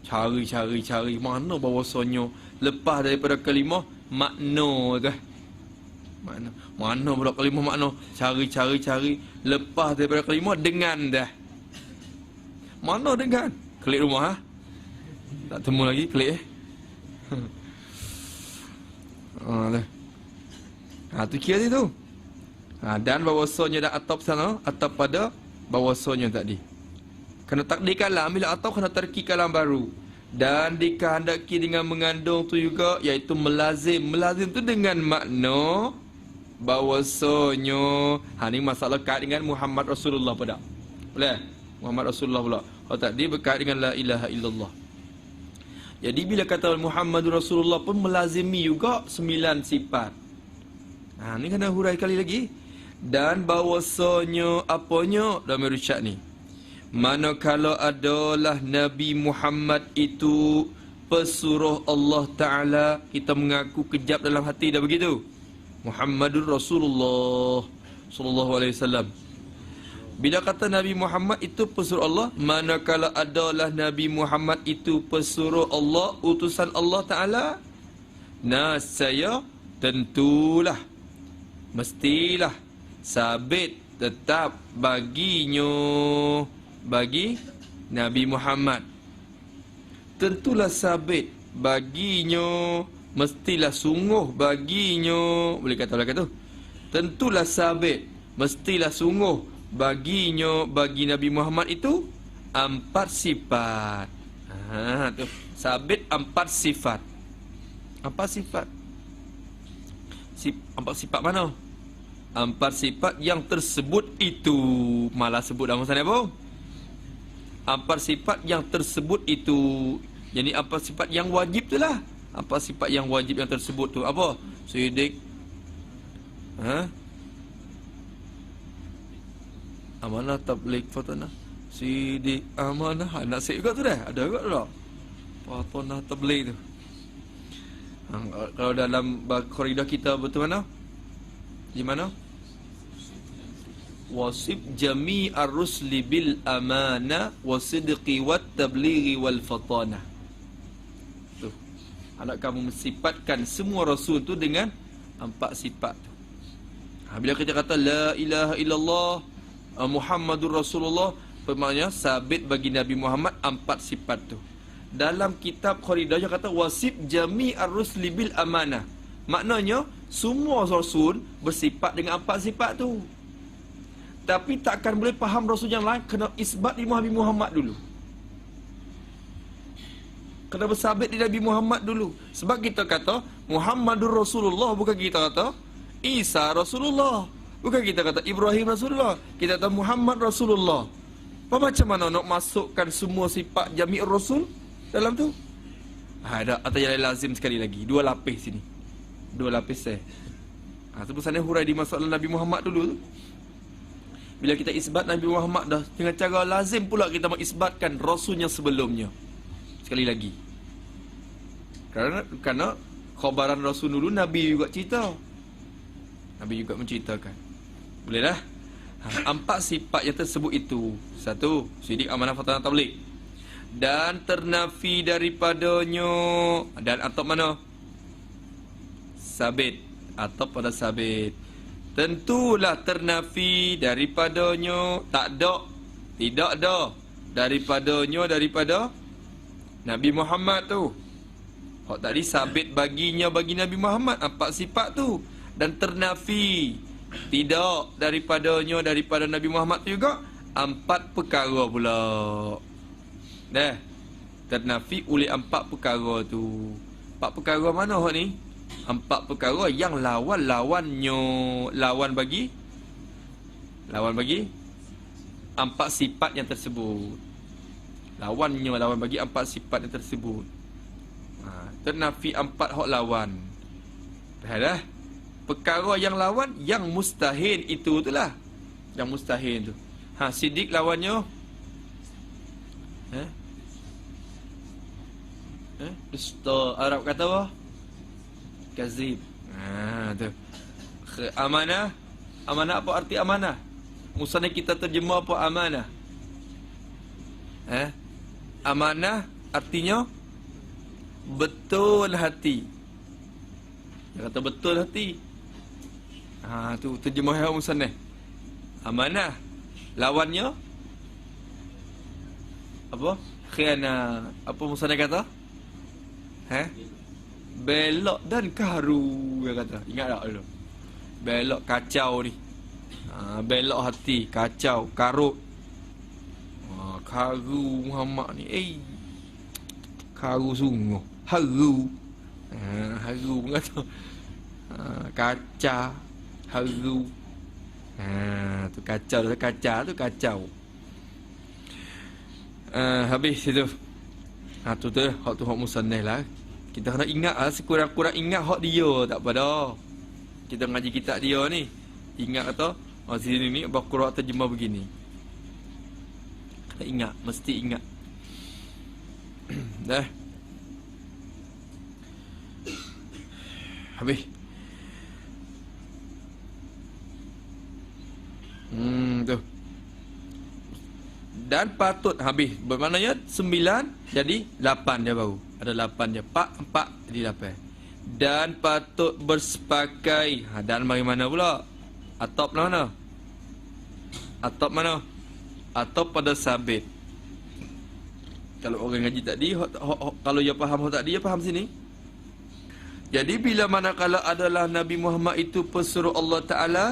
Cari mana bahawasanya? Lepas daripada kalimah makna ke? Mana pula kalimah makna? Cari. Lepas daripada kalimah dengan dah. Mana dengan? Klik rumah tak temu lagi klik tu kira dia tu. Dan bahawasanya dah atop sana, atop pada bahawasanya tadi. Kena takdir kalam, bila atop kena terki kalam baru. Dan dikehendaki dengan mengandung tu juga, iaitu melazim. Melazim tu dengan makna bahawasanya. Ni masalah kait dengan Muhammad Rasulullah pada. Boleh? Muhammad Rasulullah pula. Kalau tadi berkait dengan la ilaha illallah. Jadi bila kata Muhammadur Rasulullah pun melazimi juga 9 sifat. Ni kena hurai kali lagi. Dan bahawasanya apanya dalam irsyad ni? Manakala adalah Nabi Muhammad itu pesuruh Allah Ta'ala, kita mengaku kejap dalam hati dah begitu. Muhammadur Rasulullah sallallahu alaihi wasallam. Bila kata Nabi Muhammad itu pesuruh Allah, manakala adalah Nabi Muhammad itu pesuruh Allah, utusan Allah Ta'ala, saya tentulah, mestilah, sabit, tetap baginya, bagi Nabi Muhammad. Tentulah sabit baginya, mestilah sungguh baginya. Boleh kata tu. Tentulah sabit, mestilah sungguh baginya, bagi Nabi Muhammad itu 4 sifat. Tu sabit 4 sifat. 4 sifat. 4 sifat mana? 4 sifat yang tersebut itu. Malah sebut dalam sana apa? 4 sifat yang tersebut itu. Jadi 4 sifat yang wajib tu lah. 4 sifat yang wajib yang tersebut tu apa? Sidik, amanah, tabligh, fatanah. Sidik, amanah. Nak set juga tu dah. Ada juga tak? Fatanah, tabligh tu. Kalau dalam koridor kita betul mana? Di mana? Wasib jami'ar rusli bil amana wasidqi wat tablighi wal fatanah. Tu. Anak kamu mensifatkan semua rasul tu dengan 4 sifat tu. Bila kita kata la ilaha illallah Muhammadur Rasulullah, bermakna sabit bagi Nabi Muhammad 4 sifat tu. Dalam kitab Kharidah kata wasib jami'ar rusli bil amanah. Maknanya semua rasul bersifat dengan 4 sifat tu. Tapi takkan boleh faham Rasul yang lain, kena isbat di Nabi Muhammad dulu. Kena bersabit di Nabi Muhammad dulu. Sebab kita kata Muhammadur Rasulullah, bukan kita kata Isa Rasulullah, bukan kita kata Ibrahim Rasulullah. Kita kata Muhammad Rasulullah. Macam mana nak masukkan semua sifat Jami'ur Rasul dalam tu? Ada atau yang lazim sekali lagi. Dua lapis sini. Dua lapis terusannya hurai di masalah Nabi Muhammad dulu tu. Bila kita isbat Nabi Muhammad dah, dengan cara lazim pula kita mengisbatkan Rasul yang sebelumnya. Sekali lagi. Kerana khabaran Rasul dulu Nabi juga cerita. Nabi juga menceritakan. Boleh dah? Empat sifat yang tersebut itu. Satu, sidik, amanah, fatanah, tabligh. Dan ternafi daripadanya. Dan atau mana? Sabit. Atau pada sabit. Tentulah ternafi daripadanya. Tak ada. Tidak ada. Daripada Nabi Muhammad tu. Hak tadi sabit baginya bagi Nabi Muhammad. Empat sifat tu. Dan ternafi. Tidak daripada Nabi Muhammad tu juga. Empat perkara pula. Dah. Ternafi oleh empat perkara tu. Empat perkara mana hak ni? Empat perkara yang lawan-lawannya. Lawan bagi empat sifat yang tersebut. Lawan bagi empat sifat yang tersebut. Ternafi empat hak lawan. Dah. Perkara yang lawan, yang mustahil itu itulah. Yang mustahil tu. Sidik lawannya. Dusta. Arab kata apa? Kazib. Tu. Amanah. Amanah apa arti amanah? Musanya kita terjemah apa amanah? Amanah artinya betul hati. Dia kata betul hati. Tu terjemah yang musannaf. Amanah. Lawannya apa? Khianah. Apa musannaf kata? Belok dan karu, dia kata. Ingat tak dulu? Belok kacau ni. Belok hati, kacau, karut. Karu Muhammad ni. Karu sungguh. Haru. Haru pun kata. Kaca. Haru. Tu kacau. Kaca tu kacau. Habis itu. Tu hak tu hak musannaf lah. Kita kena ingat lah. Sekurang-kurang ingat hak dia. Tak apa dah. Kita ngaji kitab dia ni. Ingat kata. Sini ni Baqarah terjemah begini. Kena ingat. Mesti ingat. Dah. Habis. Tu. Dan patut habis. Bermaknanya 9 jadi 8 dia baru. Ada 8 dia. 4 jadi 8. Dan patut bersepakai. Dan bagaimana pula? Atop mana? Atop mana? Atop pada sabit. Kalau orang ngaji tadi, kalau dia faham tadi, dia faham sini. Jadi bila manakala adalah Nabi Muhammad itu pesuruh Allah Ta'ala,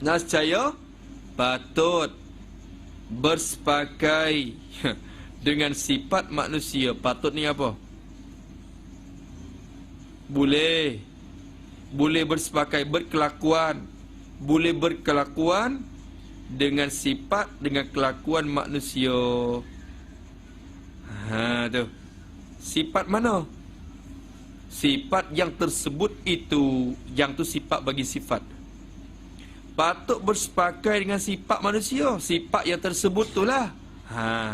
nascaya patut bersepakai dengan sifat manusia. Patut ni apa? Boleh bersepakai, berkelakuan. Boleh berkelakuan dengan sifat, dengan kelakuan manusia. Tu. Sifat mana? Sifat yang tersebut itu. Yang tu sifat bagi sifat. Patut bersepakai dengan sifat manusia. Sifat yang tersebut tu lah.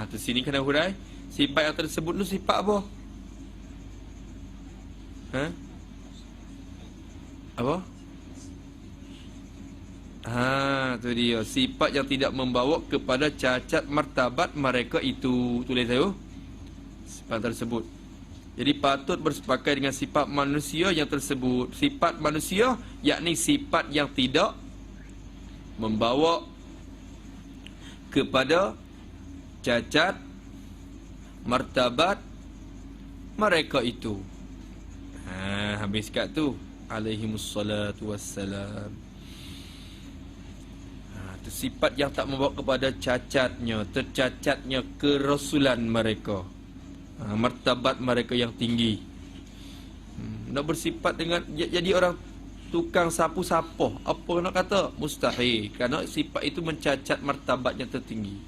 Tu sini kena hurai. Sifat yang tersebut tu sifat apa? Apa? Tu dia. Sifat yang tidak membawa kepada cacat martabat mereka itu. Tulis saya. Sifat tersebut. Jadi patut bersepakai dengan sifat manusia yang tersebut. Sifat manusia, yakni sifat yang tidak membawa kepada cacat martabat mereka itu. Habis kat tu. Alaihimussalatu wassalam. Itu sifat yang tak membawa kepada cacatnya, tercacatnya kerasulan mereka, martabat mereka yang tinggi. Nak bersifat dengan jadi orang tukang sapu-sapoh, apa nak kata? Mustahil. Kerana sifat itu mencacat martabat yang tertinggi.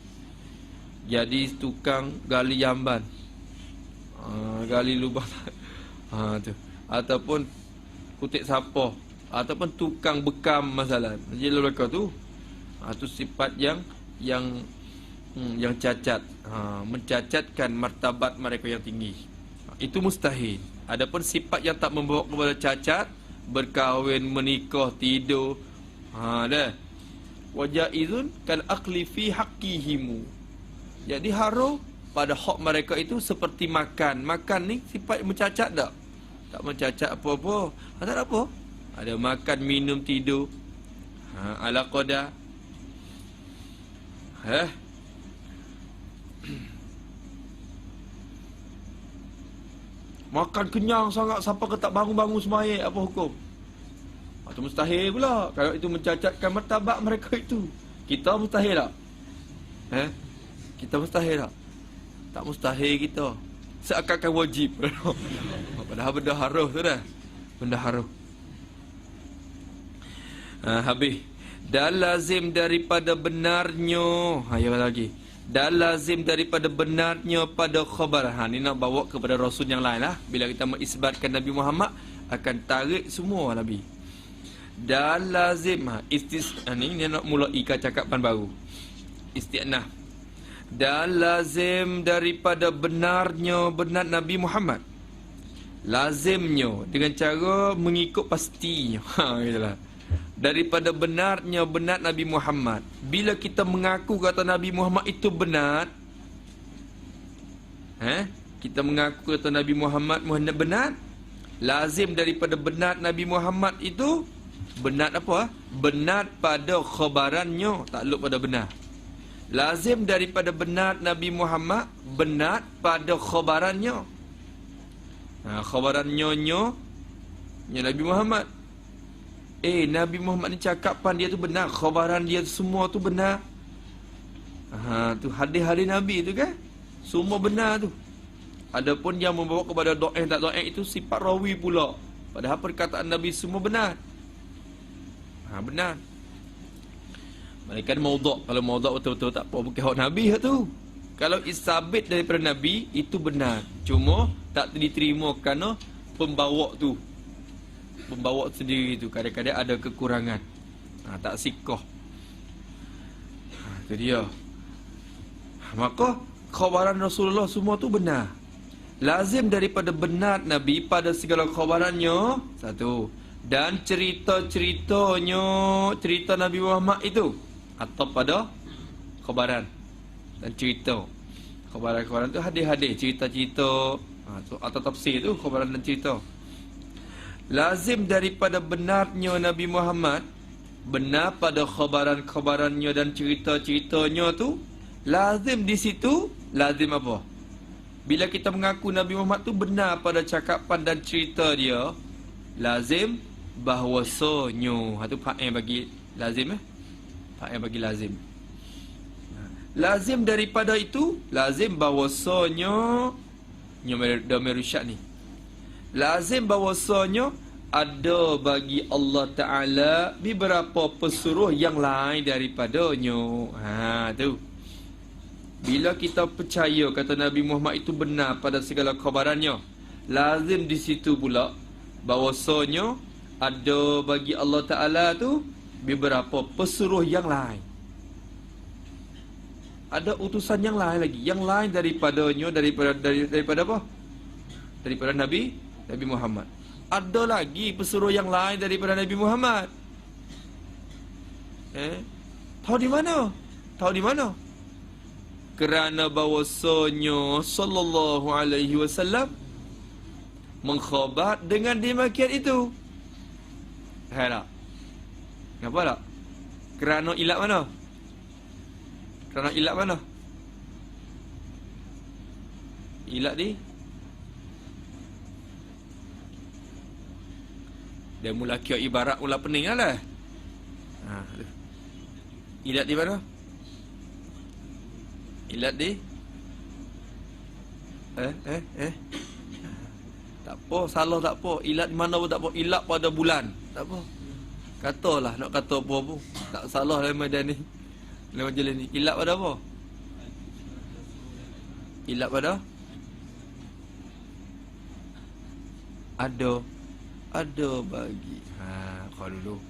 Jadi tukang gali jamban, gali lubang, tu. Ataupun kutik sapoh, ataupun tukang bekam masalah. Jadi mereka tu, tu sifat yang cacat, mencacatkan martabat mereka yang tinggi. Itu mustahil. Adapun sifat yang tak membawa kepada cacat, berkahwin, menikah, tidur, dah. Wajaizun kal aqli fi haqqihimu. Jadi haram pada hak mereka itu seperti makan. Makan ni sifat mencacat tak? Tak mencacat apa-apa. Tak ada apa. Ada makan, minum, tidur. Ala qadar. Makan kenyang sangat sampai ke tak bangun-bangun sembahyang, apa hukum? Itu mustahil pula. Kalau itu mencacatkan martabat mereka itu. Kita mustahil tak? Kita mustahil tak? Tak mustahil kita. Seakan-akan wajib. Padahal benda haruh tu dah. Benda haruh. Habis. Dan lazim daripada benarnya. Yang lagi. Dan lazim daripada benarnya pada khabar. Ni nak bawa kepada Rasul yang lain lah. Bila kita mengisbatkan Nabi Muhammad, akan tarik semua Nabi. Dan lazim. Ni nak mulai cakapan baru. Isti'nah. Dan lazim daripada benarnya benar Nabi Muhammad. Lazimnya dengan cara mengikut pastinya. Itulah. Daripada benarnya benar Nabi Muhammad. Bila kita mengaku kata Nabi Muhammad itu benar, kita mengaku kata Nabi Muhammad benar, lazim daripada benar Nabi Muhammad itu benar apa? Benar pada khabarannya, takluk pada benar. Lazim daripada benar Nabi Muhammad benar pada khabarannya. Khabarannya Nabi Muhammad. Nabi Muhammad ni cakapan dia tu benar, khabaran dia semua tu benar. Tu hadis-hadis Nabi tu kan, semua benar tu. Adapun yang membawa kepada dhaif tak dhaif itu sifat rawi pula. Padahal perkataan Nabi semua benar. Benar. Mereka maudhu'. Kalau maudhu' betul-betul tak apa, bukan hak Nabi tu. Kalau isabit daripada Nabi, itu benar. Cuma tak diterima kerana pembawa tu. Pembawa sendiri tu kadang-kadang ada kekurangan. Tak sikoh. Itu dia. Maka khabaran Rasulullah semua tu benar. Lazim daripada benar Nabi pada segala khabarannya. Satu. Dan cerita-ceritanya, cerita Nabi Muhammad itu, atau pada khabaran dan cerita. Khabaran-khabaran tu hadis-hadis, cerita-cerita, atau tafsir tu khabaran dan cerita. Lazim daripada benarnya Nabi Muhammad, benar pada khabaran-khabarannya dan cerita-ceritanya tu, lazim di situ, lazim apa? Bila kita mengaku Nabi Muhammad tu benar pada cakapan dan cerita dia, lazim bahwasanya, itu fa'il bagi lazim fa'il bagi lazim. Lazim daripada itu, lazim bahwasanya dhamir syad ni. Lazim bahwasanya ada bagi Allah Ta'ala beberapa pesuruh yang lain daripadanya. Tu. Bila kita percaya kata Nabi Muhammad itu benar pada segala khabarannya, lazim di situ pula bahwasanya ada bagi Allah Ta'ala tu beberapa pesuruh yang lain. Ada utusan yang lain lagi, yang lain daripadanya, daripada apa? Daripada Nabi Muhammad. Ada lagi pesuruh yang lain daripada Nabi Muhammad. Tahu di mana? Tahu di mana? Kerana bahawasanya sallallahu alaihi wasallam mengkhabar dengan demikian itu. Tak? Kenapa tak? Kerana ilat mana? Kerana ilat mana? Ilat ni dia mula kira ibarat mula pening lah. Ilat di mana? Ilat di tak apa, salah tak apa. Ilat di mana pun tak apa. Ilat pada bulan. Tak apa. Katalah nak kata apa pun. Tak salah dalam medan ni. Dalam majlis ni. Ilat pada apa? Ilat pada ada bagi. Kau dulu.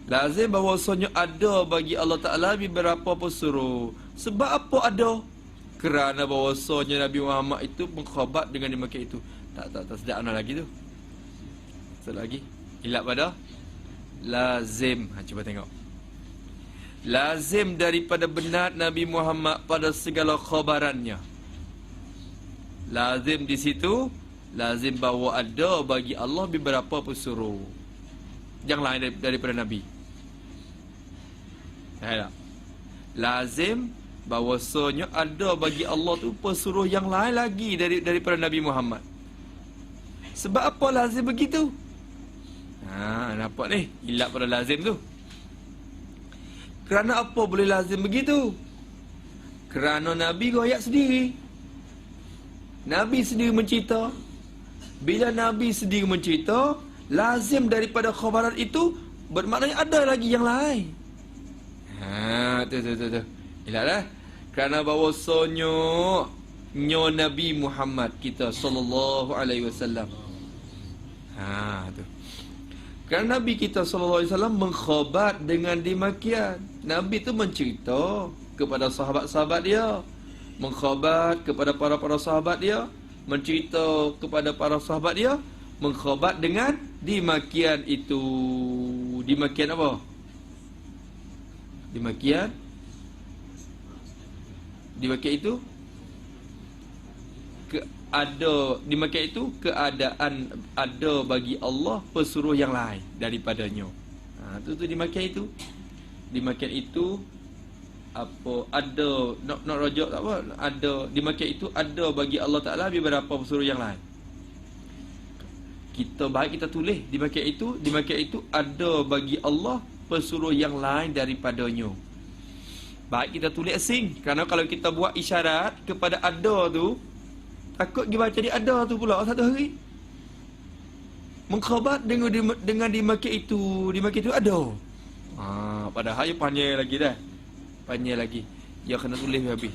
Lazim bahawasanya ada bagi Allah Ta'ala beberapa pesuruh. Sebab apa ada? Kerana bahawasanya Nabi Muhammad itu mengkhabat dengan dimakai itu. Tak sedap mana lagi tu. Satu lagi. Ilat pada lazim. Cuba tengok. Lazim daripada benar Nabi Muhammad pada segala khabarannya. Lazim di situ, lazim bahawa ada bagi Allah beberapa pesuruh yang lain daripada Nabi. Tak? Lazim bahawasanya ada bagi Allah tu pesuruh yang lain lagi daripada Nabi Muhammad. Sebab apa lazim begitu? Nampak ni, ilat pada lazim tu. Kerana apa boleh lazim begitu? Kerana Nabi royak sendiri. Nabi sendiri mencerita. Bila Nabi sendiri mencerita, lazim daripada khabaran itu bermaknanya ada lagi yang lain. Tu. Ilat dah. Kerana bahawasanya Nabi Muhammad kita sallallahu alaihi wasallam. Tu. Kerana Nabi kita sallallahu alaihi wasallam mengkhabar dengan demikian. Nabi tu mencerita kepada sahabat-sahabat dia, mengkhabar kepada para sahabat dia, mencerita kepada para sahabat dia, mengkhabar dengan demikian itu. Demikian apa? Demikian itu demikian itu keadaan ada bagi Allah pesuruh yang lain daripadanya. Tu demikian itu. Demikian itu apa ada nak rojak tak apa, ada demikian itu ada bagi Allah Taala beberapa pesuruh yang lain. Kita baik kita tulis demikian itu ada bagi Allah pesuruh yang lain daripadanya. Baik kita tulis asing, kerana kalau kita buat isyarat kepada ada tu, takut dia baca dia ada tu pula satu hari. Mengkhabar dengan demikian itu ada. Padahal dia panjang lagi dah. Panjang lagi. Ya kena tulis habis.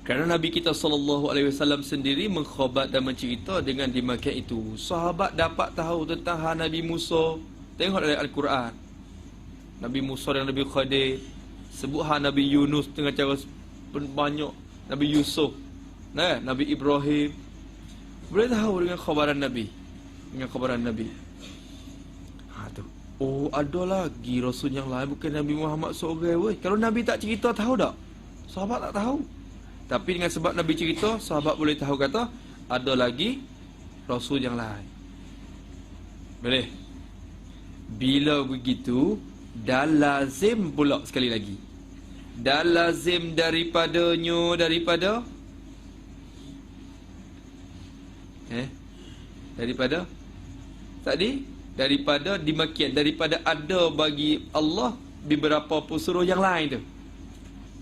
Kerana Nabi kita sallallahu alaihi wasallam sendiri mengkhabar dan mencerita dengan demikian itu. Sahabat dapat tahu tentang Nabi Musa. Tengok dalam Al-Quran. Nabi Musa dan Nabi Khadir. Sebut Nabi Yunus dengan cara banyak. Nabi Yusuf. Nabi Ibrahim. Boleh tahu dengan khabaran Nabi. Dengan khabaran Nabi. Tu. Oh, ada lagi Rasul yang lain bukan Nabi Muhammad seorang. Kalau Nabi tak cerita, tahu tak? Sahabat tak tahu. Tapi dengan sebab Nabi cerita, sahabat boleh tahu kata ada lagi Rasul yang lain. Boleh? Bila begitu, dan lazim pula sekali lagi. Dan lazim daripada tadi daripada demikian, daripada ada bagi Allah beberapa pesuruh yang lain tu.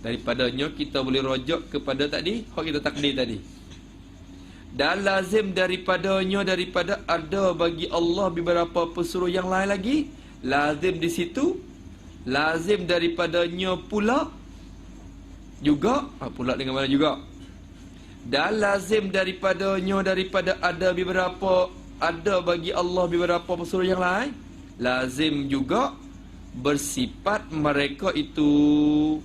Daripadanya kita boleh rujuk kepada tadi hak kita takdir tadi. Dan lazim daripada ada bagi Allah beberapa pesuruh yang lain lagi. Lazim di situ, lazim daripadanya pula juga, pula dengan mana juga. Dan lazim daripada ada bagi Allah beberapa pesuruh yang lain, lazim juga bersifat mereka itu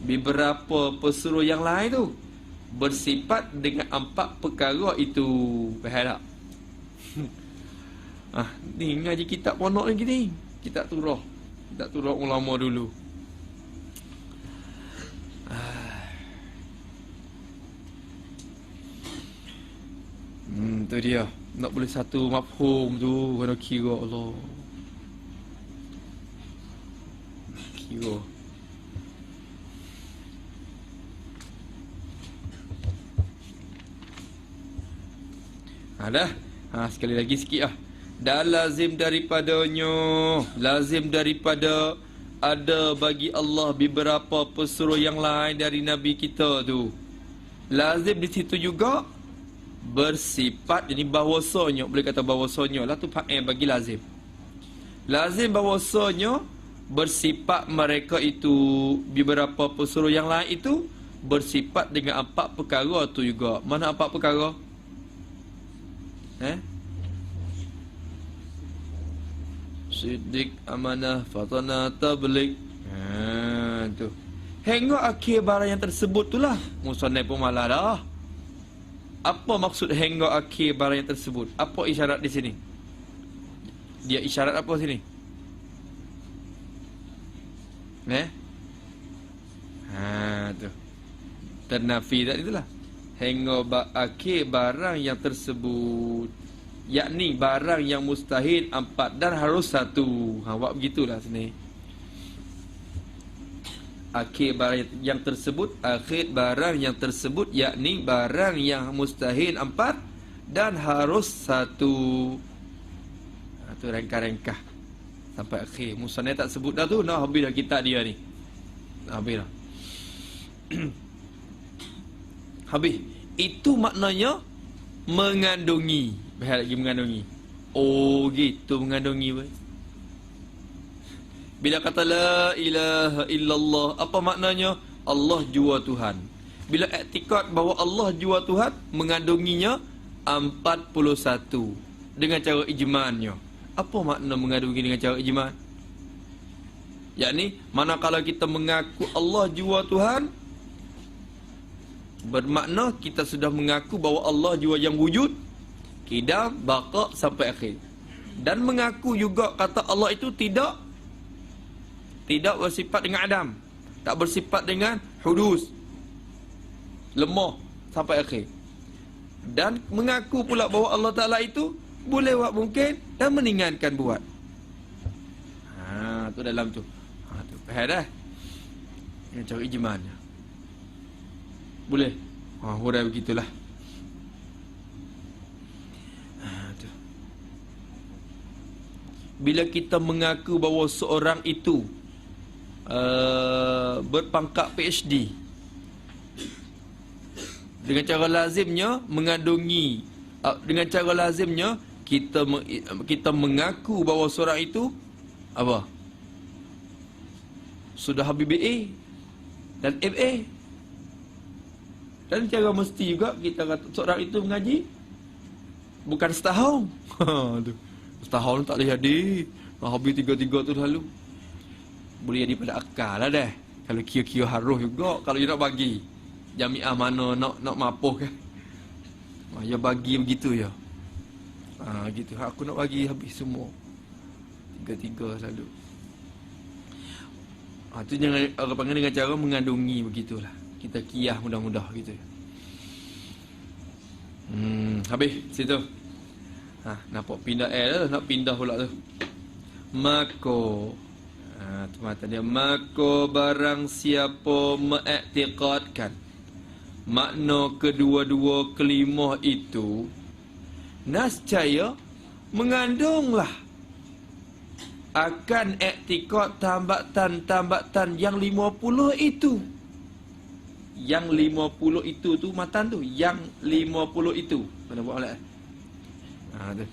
beberapa pesuruh yang lain tu bersifat dengan empat perkara itu. Faham tak? Ni ngaji kitab pondok ni gini. Kitab turah ulama dulu. Tu dia. Nak boleh satu mafhum tu kena kira Allah. Kira. Dah. Sekali lagi sikit lah. Dan lazim daripada ada bagi Allah beberapa pesuruh yang lain dari Nabi kita tu. Lazim di situ juga bersifat, jadi bahawasanya, boleh kata bahawasanya lah tu bagi lazim. Lazim bahawasanya bersifat mereka itu, beberapa pesuruh yang lain itu bersifat dengan 4 perkara tu juga. Mana 4 perkara? Siddiq, amanah, fatanah, tabligh. Tu. Hingga akhir barang yang tersebut tu lah. Musannaf pun malah dah. Apa maksud hingga akhir barang yang tersebut? Apa isyarat di sini? Dia isyarat apa sini? Tu. Ternafi tadi itulah. Hingga akhir barang yang tersebut, yakni barang yang mustahil 4 dan harus 1. Buat begitulah sini. Akhir barang yang tersebut, yakni barang yang mustahil 4 dan harus 1. Itu rengkah-rengkah sampai akhir. Musannaf tak sebut dah tu. Nah, habis dah kitab dia ni. Habis dah. Habis. Itu maknanya mengandungi. Bahaya lagi mengandungi. Oh, gitu mengandungi. Bila kata la ilaha illallah, apa maknanya? Allah jua Tuhan. Bila i'tikad bahawa Allah jua Tuhan, mengandunginya 41 dengan cara ijma'nya. Apa makna mengandungi dengan cara ijma'? Yakni, manakala kita mengaku Allah jua Tuhan, bermakna kita sudah mengaku bahawa Allah jua yang wujud, kidam, baqa sampai akhir. Dan mengaku juga kata Allah itu tidak bersifat dengan adam, tak bersifat dengan hudus, lemah sampai akhir. Dan mengaku pula bahawa Allah Ta'ala itu boleh buat mungkin dan meninggalkan buat. Tu dalam tu. Tu faham dah. Yang cara ijma'nya. Boleh. Hurai begitulah. Tu. Bila kita mengaku bahawa seorang itu berpangkat PhD, dengan cara lazimnya mengandungi, dengan cara lazimnya kita mengaku bahawa seorang itu apa? Sudah habis BA dan MA. Dan cara mesti juga kita kata seorang itu mengaji bukan setahun. Setahun tak boleh jadi. Habis 3 tu lalu. Boleh jadi pada akal lah dah. Kalau kira-kira harus juga. Kalau dia nak bagi jamiah mana nak mapuh kan. Ya bagi begitu ya. Gitu. Aku nak bagi habis semua. 3 selalu. Tu jangan orang panggil dengan cara mengandungi begitulah. Kita kiyah mudah-mudah gitu. Habis situ. Nampak pindah dah, nak pindah pula tu. Mako. Tu mata dia. Mako barang siapa mengiktikadkan makna kedua-dua kelimah itu, nascaya mengandunglah akan iktikad tambatan yang 50 itu. Yang 50 itu tu matan tu. Yang 50 itu. Mana buat oleh? Tu.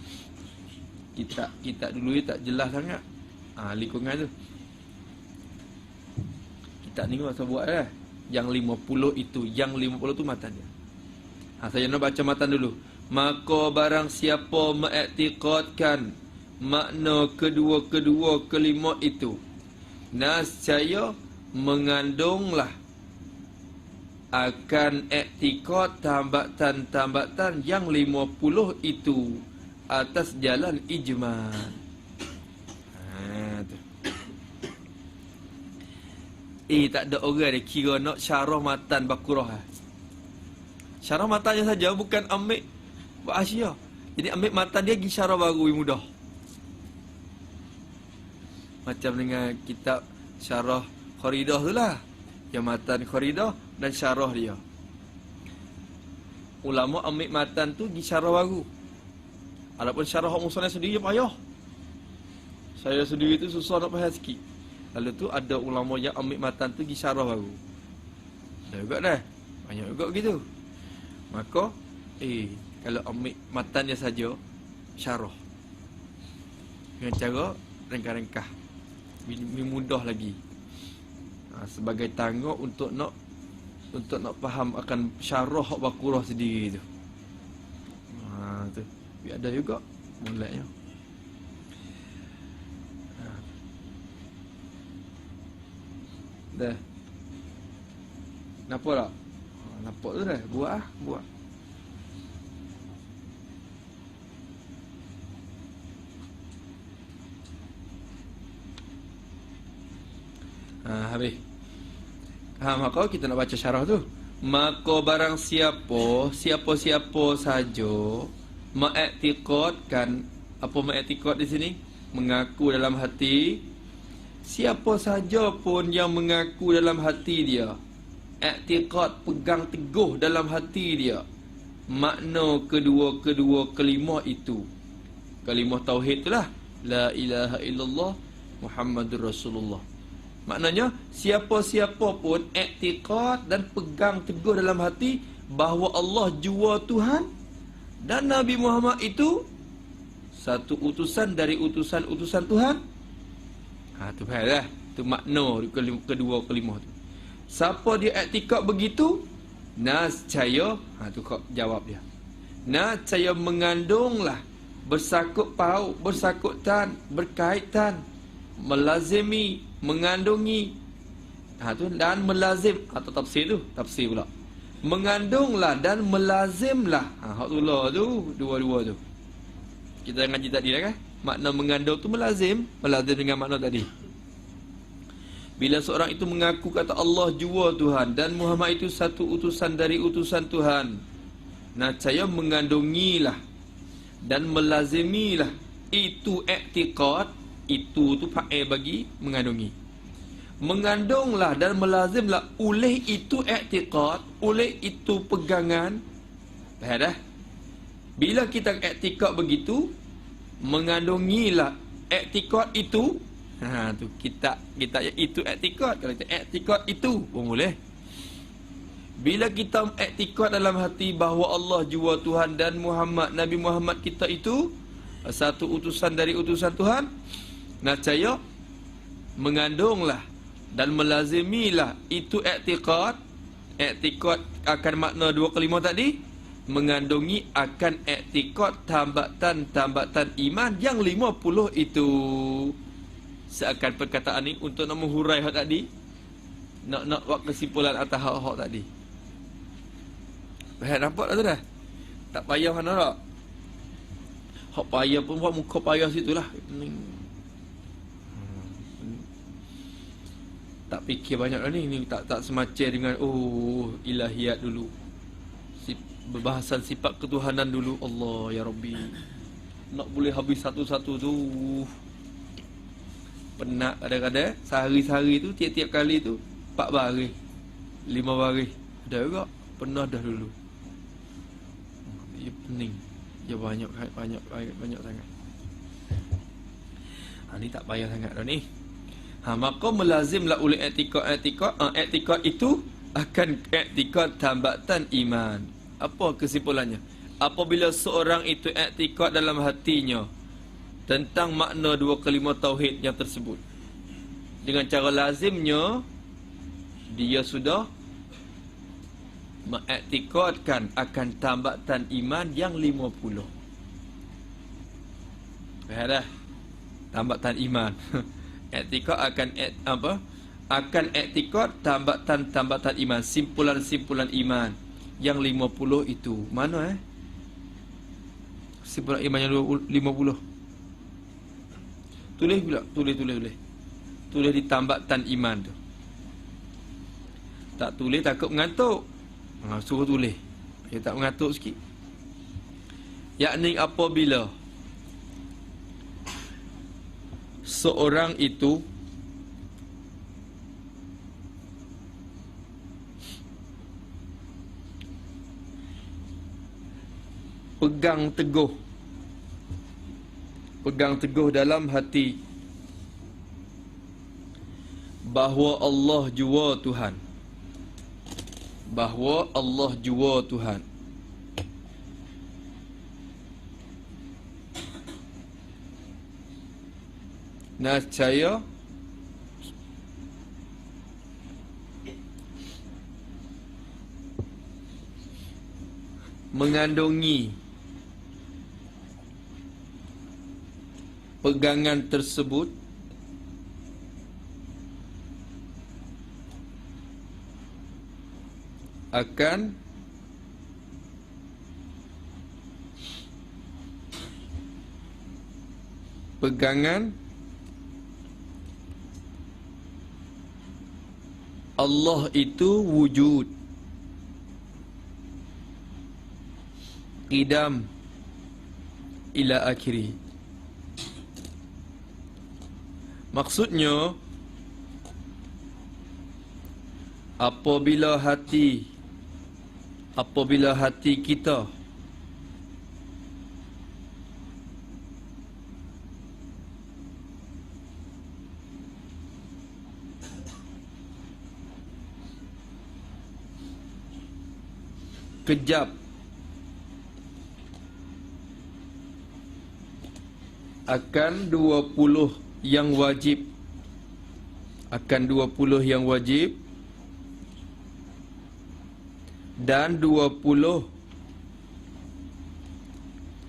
Kita dulu tak jelas sangat. Lingkungan tu. Kita ni masa buat dah. Yang 50 itu. Yang 50 tu matan dia. Saya nak baca matan dulu. Maka barang siapa mengiktikadkan makna kedua-kedua kalimat itu, nascaya mengandunglah akan iktikad tambatan yang 50 itu atas jalan ijma'. Tak ada orang dia kira nak syarah matan Baqarah. Syarah matannya saja, bukan ambil buat Asia. Jadi ambil matan dia pergi syarah baru yang mudah. Macam dengan kitab syarah Kharidah tu lah. Yang matan Kharidah dan syarah dia. Ulama ambil matan tu pergi syarah baru. Adapun syarah hak musannaf sendiri payah. Saya sendiri tu susah nak faham sikit. Lalu tu ada ulama yang ambil matan tu pergi syarah baru. Dah juga dah. Banyak juga gitu. Maka kalau ambil matannya saja syarah dengan cara ringkas-ringkas, lebih mudah lagi. Sebagai tangga untuk nak faham akan syarah hak Baqarah sendiri tu. Tu. Biar ada juga mulanya. Dah. Nampak tak? Nampak tu dah. Buat. Habis. Maka kita nak baca syarah tu. Maka barang siapa saja mengiktikadkan, apa mengiktikad di sini? Mengaku dalam hati. Siapa saja pun yang mengaku dalam hati dia, iktikad, pegang teguh dalam hati dia makna kedua kalimah itu. Kalimah tauhid itulah la ilaha illallah Muhammadur Rasulullah. Maknanya siapa-siapa pun iktikad dan pegang teguh dalam hati bahawa Allah jua Tuhan dan Nabi Muhammad itu satu utusan dari utusan-utusan Tuhan. Tu dah. Tu makna kedua kalimah tu. Siapa dia iktikad begitu, nascaya, tu kau jawab dia. Nascaya mengandunglah, bersangkut paut, bersangkutan, berkaitan, melazimi, mengandungi. Tu dan melazim atau tafsir pula. Mengandunglah dan melazimlah. Hak tu lah tu, dua-dua tu. Kita ngaji tadi dah kan? Makna mengandung tu melazim dengan makna tadi. Bila seorang itu mengaku kata Allah jua Tuhan dan Muhammad itu satu utusan dari utusan Tuhan, nascaya mengandungilah dan melazimilah itu i'tiqad, itu tu fa'il bagi mengandungi. Mengandunglah dan melazimlah oleh itu i'tiqad, oleh itu pegangan. Dah. Bila kita i'tiqad begitu, mengandungilah i'tiqad itu. Tu kita itu i'tiqad. Kalau kita i'tiqad itu pun boleh. Bila kita i'tiqad dalam hati bahawa Allah jua Tuhan dan Nabi Muhammad kita itu satu utusan dari utusan Tuhan, nascaya mengandunglah dan melazimilah itu i'tiqad. I'tiqad akan makna dua kalimah tadi, mengandungi akan i'tiqad tambatan iman yang 50 itu. Seakan perkataan ni untuk nak menghurai hak tadi, nak buat kesimpulan atas hak tadi. Nampak tak tu dah? Tak payah mana tak? Hak payah pun buat muka payah situlah. Tak fikir banyak dah ni tak semacam dengan ilahiyat dulu. Berbahasan sifat ketuhanan dulu. Allah ya Rabbi. Nak boleh habis satu-satu tu penat kadang-kadang. Sehari-sehari tu tiap-tiap kali tu 4 baris 5 baris. Ada juga. Pernah dah dulu. Ia pening. Dia banyak sangat. Ni tak payah sangat dah ni. Maka melazimlah oleh i'tiqad itu akan i'tiqad tambatan iman. Apa kesimpulannya? Apabila seorang itu i'tiqad dalam hatinya tentang makna dua kalimah tauhid yang tersebut, dengan cara lazimnya dia sudah mengiktikadkan akan tambatan iman yang 50. Dah. Tambatan iman. I'tikad akan i'tikad tambatan iman, simpulan iman yang 50 itu. Mana simpulan iman yang 50? Tulis pula, tulis. Tulis di tambatan iman tu. Tak tulis takut mengantuk. Suruh tulis. Dia tak mengantuk sikit. Yakni apabila seorang itu pegang teguh pegang teguh dalam hati bahawa Allah jua Tuhan. Bahawa Allah jua Tuhan. Nescaya mengandungi pegangan tersebut akan pegangan Allah itu wujud, qidam ila akhiri. Maksudnya, apabila hati kita kejap akan 20 yang wajib, dan 20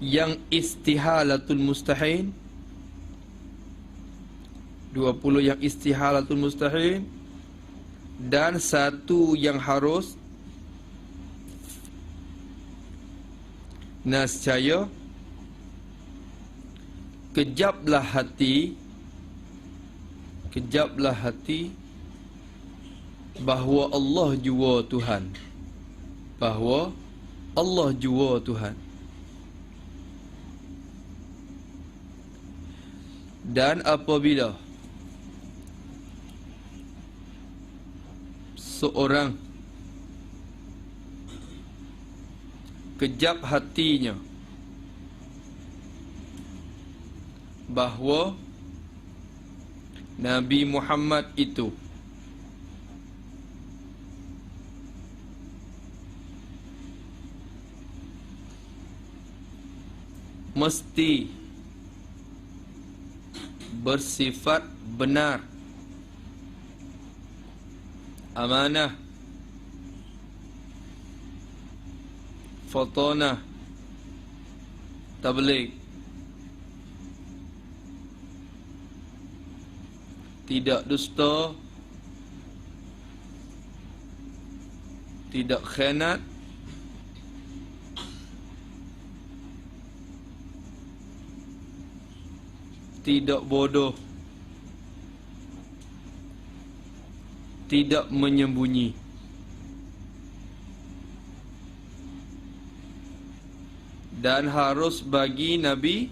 yang istihalatul mustahil, 20 yang istihalatul mustahil, dan 1 yang harus. Nescaya kejaplah hati bahawa Allah jua Tuhan. Bahawa Allah jua Tuhan. Dan apabila seorang kejap hatinya bahawa Nabi Muhammad itu mesti bersifat benar, amanah, fatanah, tabligh, tidak dusta, tidak khianat, tidak bodoh, tidak menyembunyi. Dan harus bagi Nabi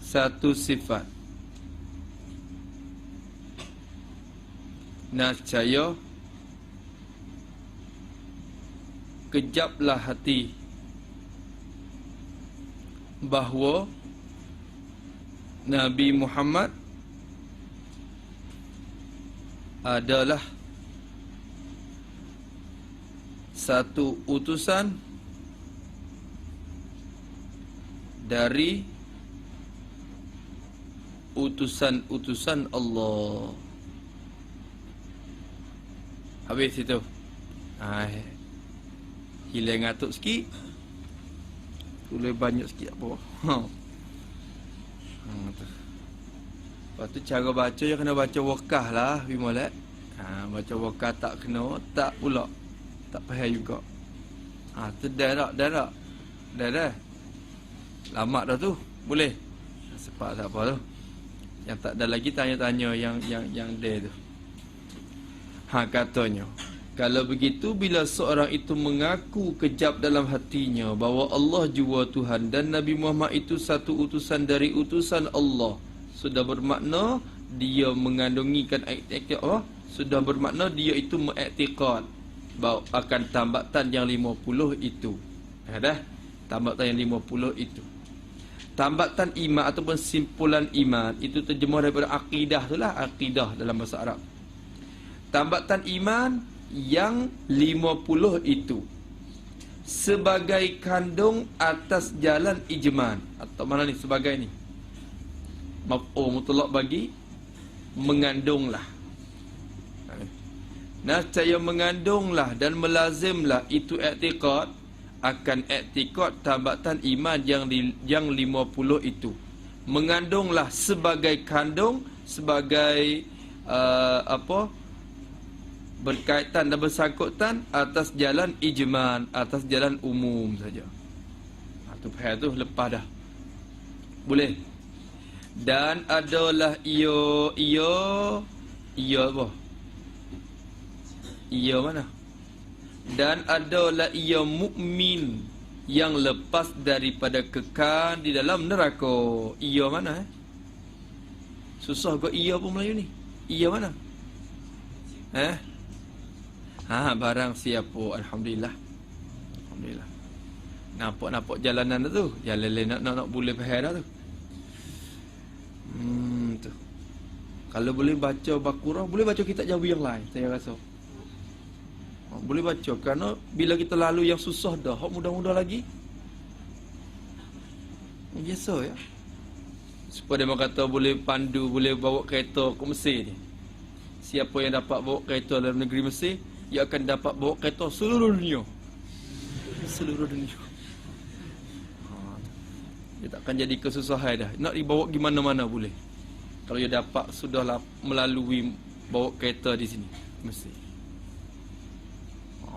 satu sifat. Nescaya kejaplah hati bahawa Nabi Muhammad adalah satu utusan dari utusan-utusan Allah. Habis itu. Hilang ngatuk sikit. Tulis banyak sikit apa. Lepas tu cara baca je kena baca wakah lah Bimolek. Baca wakah tak kena, tak pula. Tak faham juga. Tu dah tak. Lama dah tu. Boleh. Sepak tak apa tu. Yang tak ada lagi tanya-tanya yang dia tu. Katanya, kalau begitu bila seorang itu mengaku kejap dalam hatinya bahawa Allah jua Tuhan dan Nabi Muhammad itu satu utusan dari utusan Allah, sudah bermakna dia mengandungikan iktikad, sudah bermakna dia itu mengiktikad bahawa akan tambatan yang 50 itu. Dah. Tambatan yang 50 itu. Tambatan iman ataupun simpulan iman itu terjemah daripada akidah itulah, akidah dalam bahasa Arab. Tambatan iman yang 50 itu sebagai kandung atas jalan ijman. Atau mana ni sebagai ni? Maf'ul mutlaq bagi mengandunglah. Nascaya mengandunglah dan melazimlah itu i'tiqad akan i'tiqad tambatan iman yang 50 itu. Mengandunglah sebagai kandung, sebagai berkaitan dan bersangkutan atas jalan ijman, atas jalan umum saja. Tu faham tu lepas dah. Boleh. Dan adalah ia apa? Ia mana? Dan adalah ia mukmin yang lepas daripada kekal di dalam neraka. Ia mana? Susah kau ia pun Melayu ni. Ia mana? Barang siapa, alhamdulillah. Alhamdulillah. Nampak jalanan tu. Jalan nak boleh faham dah tu. Tu. Kalau boleh baca Baqarah, boleh baca kitab Jawi yang lain, saya rasa. Boleh baca kerana bila kita lalu yang susah dah, hak mudah-mudah lagi. Biasa ya. Supaya dia kata boleh pandu, boleh bawa kereta ke Mesir ni. Siapa yang dapat bawa kereta dalam negeri Mesir, ia akan dapat bawa kereta seluruh dunia. Seluruh dunia. Dia takkan jadi kesusahan dah. Nak dibawa di mana-mana boleh. Kalau dia dapat sudahlah melalui bawa kereta di sini Mesir.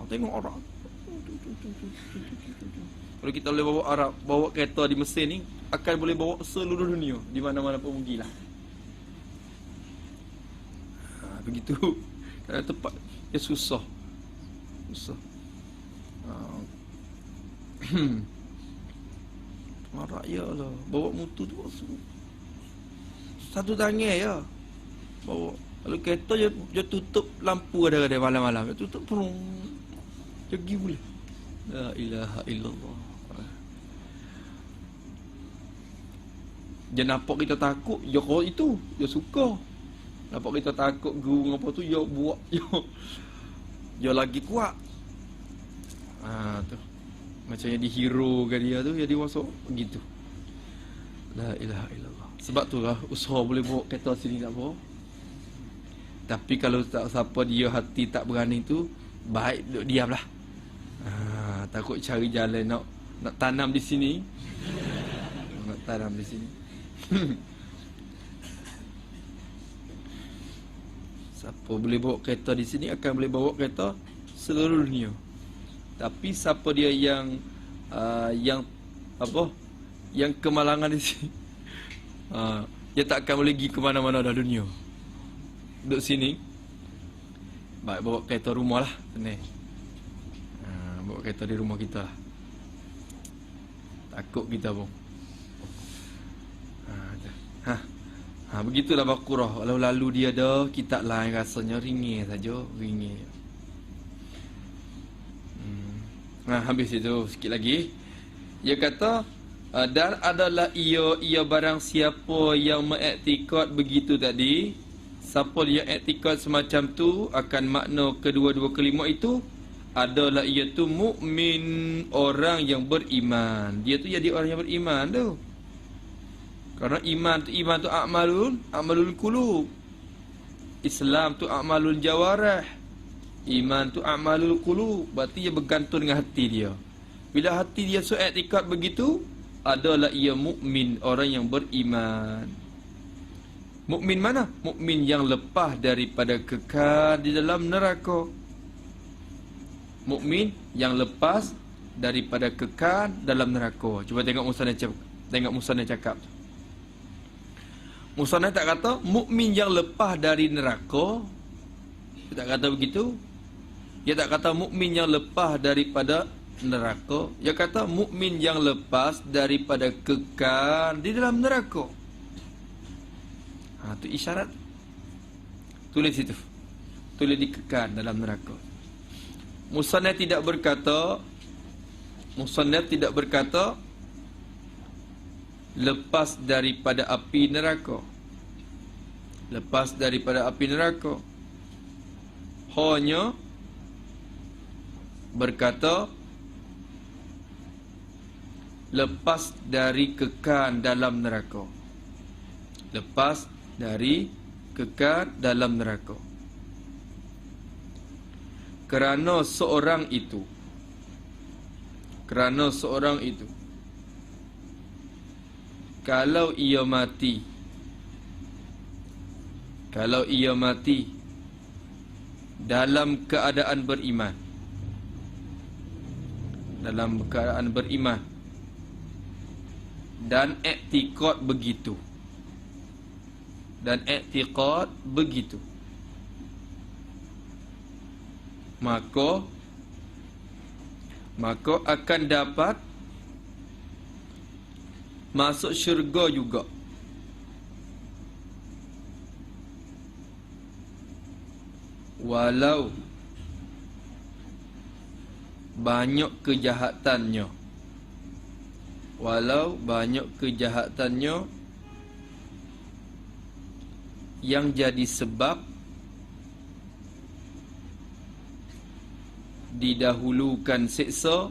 Tengok orang. Kalau kita boleh bawa Arab, bawa kereta di Mesir ni, akan boleh bawa seluruh dunia, di mana-mana pun pergilah. Begitu. Kerana tempat dia susah. Marah ya lah. Bawa motor tu satu tangan ya. Bawa. Kalau kereta dia tutup lampu ada malam-malam. Dia tutup pun. Pergi boleh. La ilaha illallah. Dia nampak kita takut, dia kau itu, dia suka. Nampak kita takut gerung apa tu, dia buat, dia lagi kuat. Tu. Macam yang di hero ke dia tu, jadi masuk begitu. La ilaha illallah. Sebab tu lah usaha boleh bawa kereta sini tak apa. Tapi kalau tak siapa dia hati tak berani tu, baik duduk diam lah. Takut cari jalan nak tanam di sini. Nak tanam di sini. Siapa boleh bawa kereta di sini akan boleh bawa kereta seluruh dunia. Tapi siapa dia yang yang kemalangan di sini, dia tak akan boleh pergi ke mana-mana dah dunia. Duduk sini, baik bawa kereta rumah lah, senang. Bawa kereta di rumah kita lah. Takut kita pun. Begitulah Baqarah. Kalau lalu dia dah, kitab lain rasanya ringin saja, ringin. Habis itu sikit lagi. Dia kata, dan adalah ia barang siapa yang mengiktikad begitu tadi. Siapa dia iktikad semacam tu, akan makna kedua-dua kelima itu adalah ia tu mukmin, orang yang beriman. Dia tu jadi orang yang beriman tu. Karena iman tu amalul qulub. Islam tu amalul jawarih. Iman tu amalul qulub. Berarti dia bergantung dengan hati dia. Bila hati dia i'tikad begitu, adalah ia mukmin, orang yang beriman. Mukmin mana? Mukmin yang lepas daripada kekal di dalam neraka. Mukmin yang lepas daripada kekal dalam neraka. Cuba tengok Musannaf cakap. Musannaf tak kata mukmin yang lepas dari neraka. Dia tak kata begitu. Dia tak kata mukmin yang lepas daripada neraka. Dia kata mukmin yang lepas daripada kekal di dalam neraka. Tu isyarat. Tulis itu. Tulis dikekal dalam neraka. Musannaf tidak berkata Musannaf tidak berkata lepas daripada api neraka. Lepas daripada api neraka. Hanya berkata lepas dari kekal dalam neraka. Lepas dari kekal dalam neraka. Kerana seorang itu kalau ia mati dalam keadaan beriman, dan i'tiqad begitu, maka akan dapat masuk syurga juga. Walau banyak kejahatannya. Yang jadi sebab didahulukan seksa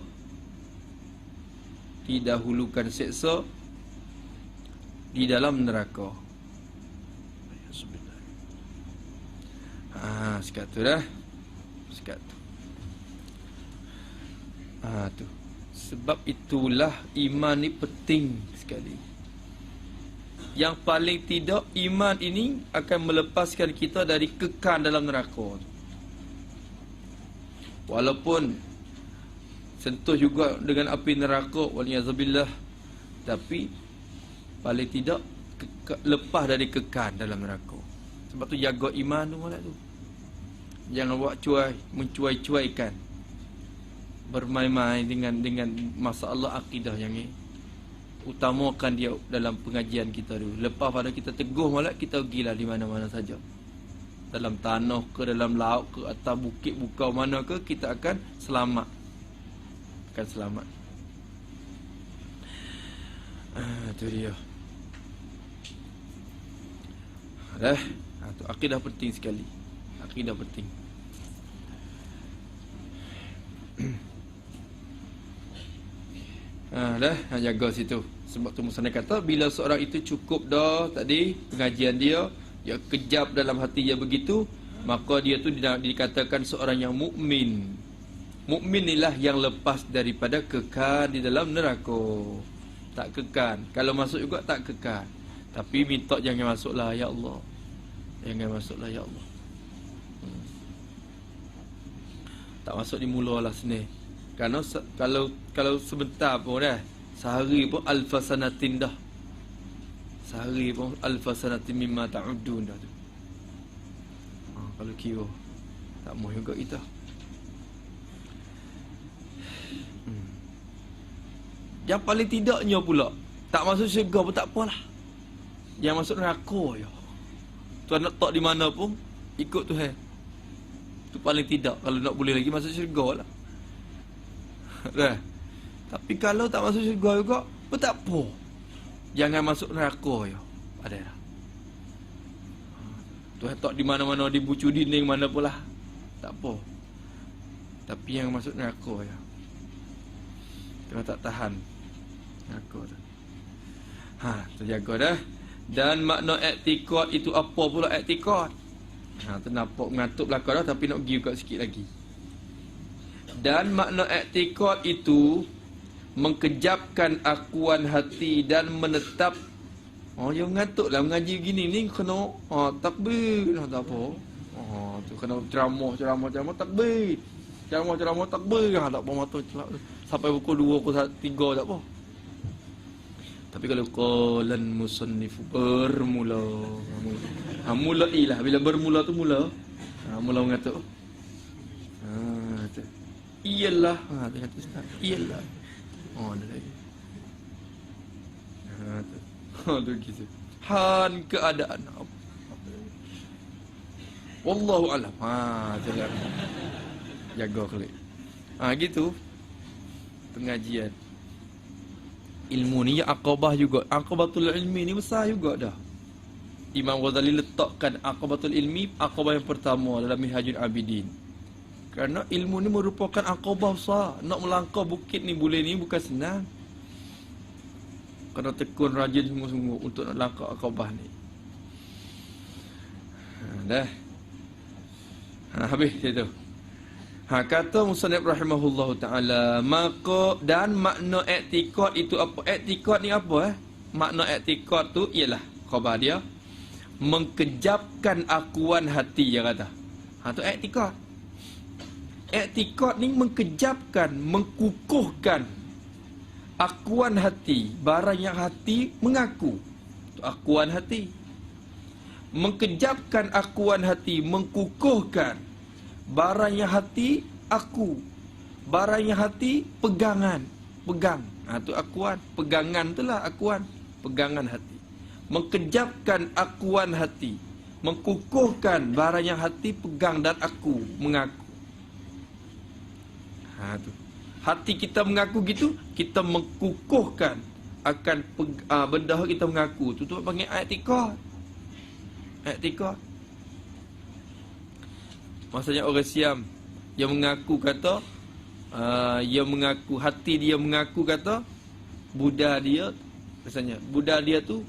di dalam neraka. Sekat tu dah. Tu. Sebab itulah iman ni penting sekali. Yang paling tidak, iman ini akan melepaskan kita dari kekal dalam neraka. Walaupun sentuh juga dengan api neraka, waliyazubillah, tapi paling tidak lepas dari kekal dalam neraka. Sebab tu jaga iman tu malah tu. Jangan buat mencuai-cuaikan, bermain-main dengan masalah akidah yang ni. Utamakan dia dalam pengajian kita dulu. Lepas pada kita teguh malah, kita pergilah di mana-mana saja. Dalam tanah ke, dalam laut ke, atas bukit bukau mana ke, kita akan selamat. Itu dia. Tu akidah penting sekali. Akidah penting. Jaga situ. Sebab tu musannaf kata bila seorang itu cukup dah tadi pengajian dia kejap dalam hati dia begitu, maka dia tu dikatakan seorang yang mukmin. Mukmin inilah yang lepas daripada kekal di dalam neraka. Tak kekal. Kalau masuk juga tak kekal. Tapi minta jangan masuklah ya Allah. Tak masuk di mula lah sini. Kerana kalau sebentar pun dah, sehari pun alfasanatin dah. Sehari pun alfasanatin mimma ta'udun dah tu. Kalau kira tak mahu juga kita. Yang paling tidaknya pula, tak masuk syurga pun tak apalah. Yang masuk neraka je. Tuan nak tak di mana pun ikut Tuhan. Tu paling tidak. Kalau nak boleh lagi masuk syurga lah. Tapi kalau tak masuk syurga juga pun tak apa. Jangan masuk neraka je. Ada dah. Tuhan tak di mana-mana, di bucu dinding mana pula. Tak apa. Tapi yang masuk neraka je. Kena tak tahan neraka tu. Terjaga dah. Dan makna i'tiqad itu apa pula i'tiqad? Tu nampak mengantuk belakang dah, tapi nak pergi juga sikit lagi. Dan makna i'tiqad itu mengkejapkan akuan hati dan menetap. Yang mengantuklah mengaji gini ni kena takbir, tak apa. Tu kena ceramah takbir. Ceramah takbir, tak apa mata celak sampai pukul 2 pukul 3 tak apa. Tapi kalau qalan musannif bermula. Mulailah bila bermula tu mula. Mula mengatuk. Tu. Iyalah. Tu kata ustaz. Iyalah. Ada lagi. Tu gitu. Han keadaan. Wallahu alam. Jaga klik. Gitu. pengajian. Ilmu ni ya aqabah juga. Aqabatul ilmi ni besar juga dah. Imam Ghazali letakkan aqabatul ilmi, aqabah yang pertama dalam Minhajul Abidin. Kerana ilmu ni merupakan aqabah besar. Nak melangkah bukit ni boleh ni bukan senang. Kena tekun rajin sungguh-sungguh untuk nak langkah aqabah ni. Dah. Habis dia tu. Kata musannif rahimahullahu taala, maka dan makna i'tiqad itu apa? I'tiqad ni apa Makna i'tiqad tu ialah khabar dia mengkejapkan akuan hati, dia kata. Tu i'tiqad. I'tiqad ni mengkejapkan, mengkukuhkan akuan hati, barang yang hati mengaku. Tu akuan hati. Mengkejapkan akuan hati, mengkukuhkan barang yang hati aku, barang yang hati pegangan, pegang. Tu akuan, pegangan itulah akuan, pegangan hati. Mengkejapkan akuan hati, mengkukuhkan barang yang hati pegang dan aku mengaku. Tu. Hati kita mengaku gitu, kita mengkukuhkan akan benda kita mengaku. Tu panggil i'tiqad. I'tiqad. Maksudnya orang Siam yang mengaku kata yang mengaku, hati dia mengaku kata Buddha dia, misalnya Buddha dia tu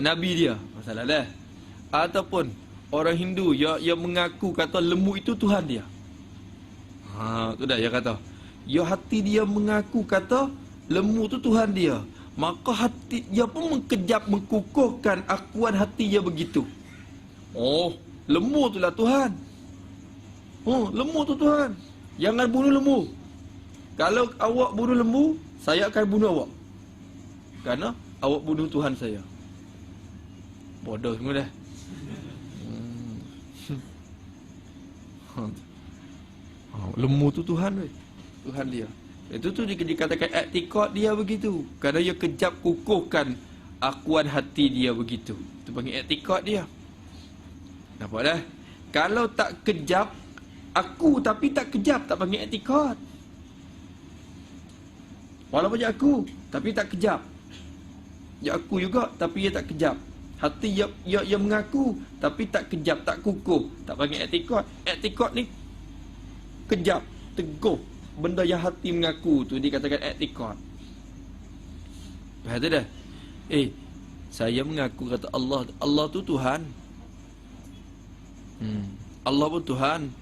Nabi dia, masalah dah. Ataupun orang Hindu yang mengaku kata lembu itu Tuhan dia. Tu dah dia kata. Ya hati dia mengaku kata lembu tu Tuhan dia. Maka hati dia pun mengkukuhkan akuan hati dia begitu. Lembu itulah Tuhan. Lembu tu Tuhan. Jangan bunuh lembu. Kalau awak bunuh lembu, saya akan bunuh awak. Kerana awak bunuh Tuhan saya. Bodoh semua dah. Lembu tu Tuhan weh. Tuhan dia. Itu tu dikatakan i'tiqad dia begitu. Kerana dia kejap kukuhkan akuan hati dia begitu. Itu panggil i'tiqad dia. Nampak dah? Kalau tak kejap aku tapi tak kejap, tak panggil i'tiqad. Walaupun dia aku tapi tak kejap. Dia aku juga tapi dia tak kejap. Hati dia mengaku tapi tak kejap, tak kukuh, tak panggil i'tiqad. I'tiqad ni kejap, teguh. Benda yang hati mengaku tu dikatakan i'tiqad. Faham tak dah? Saya mengaku kata Allah tu Tuhan. Allah pun Tuhan,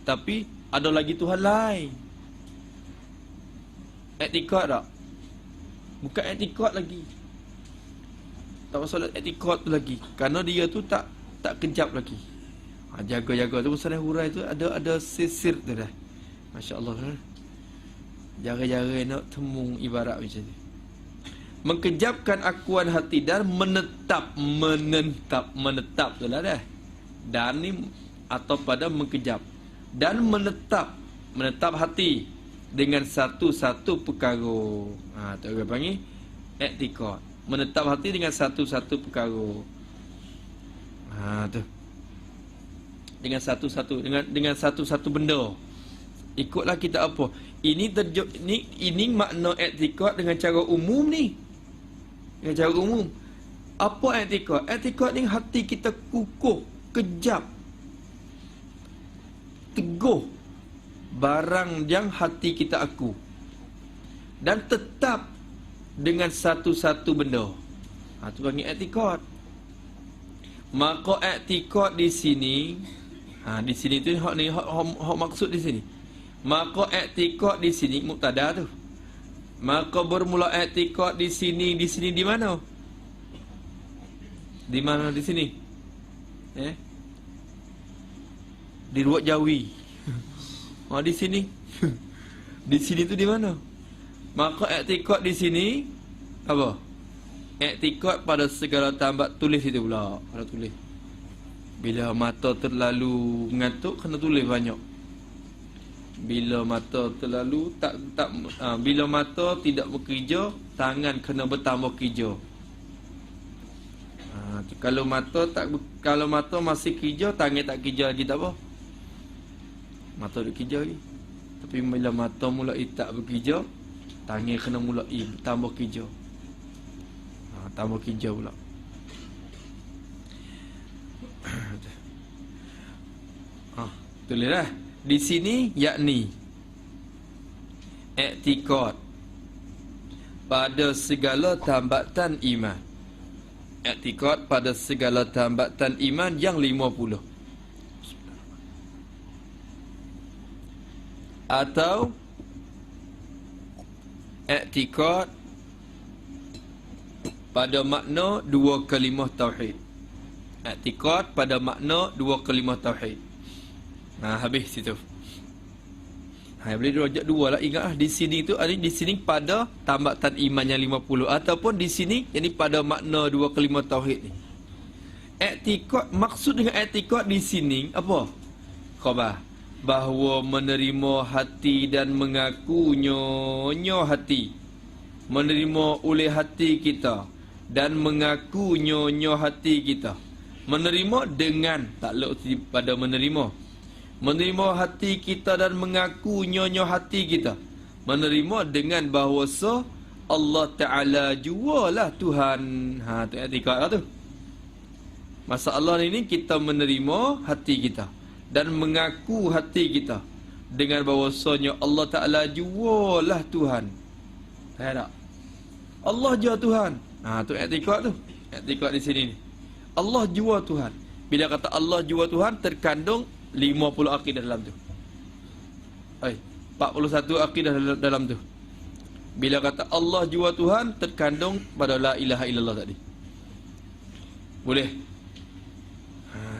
tapi ada lagi Tuhan lain. I'tiqad tak? Bukan i'tiqad lagi. Tak masalah i'tiqad tu lagi. Kerana dia tu tak kejap lagi. Jaga-jaga tu pasal hurai tu ada sisir tu dah. Masya-Allah. Jara-jara nak temung ibarat macam ni. Mengkejapkan akuan hati dan menetap tu lah dah. Dan ni atau pada mengkejap dan menetap hati dengan satu-satu perkara. Tu orang panggil i'tiqad. Menetap hati dengan satu-satu perkara. Tu. Dengan satu-satu benda. Ikutlah kita apa? Ini makna i'tiqad dengan cara umum ni. Dengan cara umum. Apa i'tiqad? I'tiqad ni hati kita kukuh, kejap, teguh barang yang hati kita aku dan tetap dengan satu-satu benda. Tu panggil i'tiqad. Maka i'tiqad di sini, di sini tu hak maksud di sini. Maka i'tiqad di sini mubtada tu. Maka bermula i'tiqad di sini di mana? Di mana di sini? Di Ruak Jawi. Di sini. Di sini tu di mana? Maka i'tiqad di sini apa? I'tiqad pada segala tambah tulis itu pula. Kalau tulis. Bila mata terlalu mengantuk kena tulis banyak. Bila mata terlalu bila mata tidak bekerja, tangan kena bertambah kerja. Kalau mata masih kerja, tangan tak kerja lagi tak apa. Mata duk kerja lagi. Tapi bila mata mula tak bekerja, tangan kena mula tambah kerja. Tambah kerja pula. Tulislah di sini, yakni i'tiqad pada segala tambatan iman. I'tiqad pada segala tambatan iman yang 50. Atau i'tiqad pada makna dua kalimah tauhid. I'tiqad pada makna dua kalimah tauhid. Habis situ. Boleh dirojak dua lah. Ingat di sini tu, di sini pada tambatan iman yang 50, ataupun di sini yang pada makna dua kalimah tauhid ni. I'tiqad, maksud dengan i'tiqad di sini apa? Khabar bahawa menerima hati dan mengakunya hati, menerima oleh hati kita dan mengakunya hati kita. Menerima dengan takluk pada menerima. Menerima hati kita dan mengakunya hati kita. Menerima dengan bahawasa Allah Ta'ala jualah Tuhan. Tu i'tiqad lah tu. Masalah ini kita menerima hati kita dan mengaku hati kita dengan bahawasanya Allah Ta'ala jualah Tuhan. Faham tak? Allah jua Tuhan. Tu i'tiqad tu. I'tiqad di sini ni. Allah jua Tuhan. Bila kata Allah jua Tuhan, terkandung 50 akidah dalam tu. 41 akidah dalam tu. Bila kata Allah jua Tuhan, terkandung pada la ilaha illallah tadi. Boleh?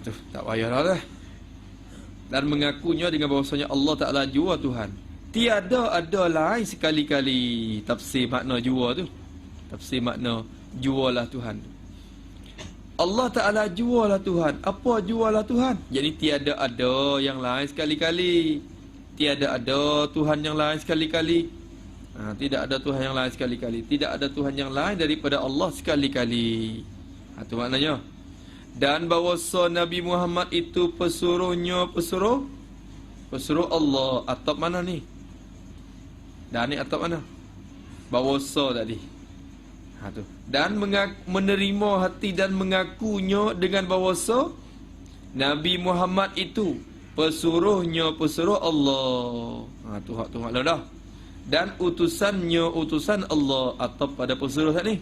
Tu tak payah dah. Dan mengakunya dengan bahawasanya Allah Ta'ala jua Tuhan. Tiada ada lain sekali-kali tafsir makna jua tu. Tafsir makna jualah Tuhan. Allah Ta'ala jualah Tuhan. Apa jualah Tuhan? Jadi tiada ada yang lain sekali-kali. Tiada ada Tuhan yang lain sekali-kali. Tidak ada Tuhan yang lain sekali-kali. Tidak ada Tuhan yang lain daripada Allah sekali-kali. Itu maknanya. Dan bahawasa Nabi Muhammad itu pesuruhnya pesuruh Allah. Atap mana ni? Dan ni atap mana? Bahawasa tadi. Dan menerima hati dan mengakunya dengan bahawasa Nabi Muhammad itu pesuruhnya pesuruh Allah. Tu hak lah dah. Dan utusannya utusan Allah. Atau pada pesuruh tadi.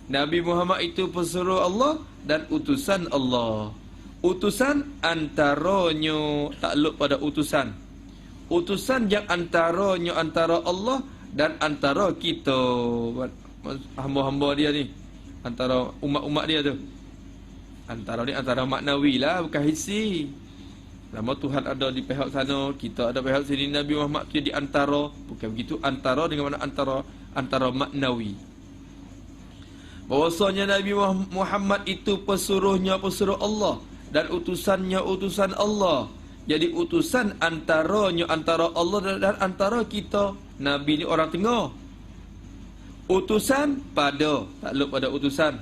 Nabi Muhammad itu pesuruh Allah dan utusan Allah. Utusan antaranya, takluk pada utusan. Utusan yang antaranya antara Allah dan antara kita, hamba-hamba dia ni, antara umat-umat dia tu. Antara ni antara maknawi lah, bukan hissi. Nama Tuhan ada di pihak sana, kita ada pihak sini. Nabi Muhammad tu di antara. Bukan begitu. Antara dengan mana antara maknawi. Bahawasanya Nabi Muhammad itu pesuruhnya pesuruh Allah dan utusannya utusan Allah. Jadi utusan antaranya antara Allah dan antara kita. Nabi ni orang tengah. Utusan pada, takluk pada utusan.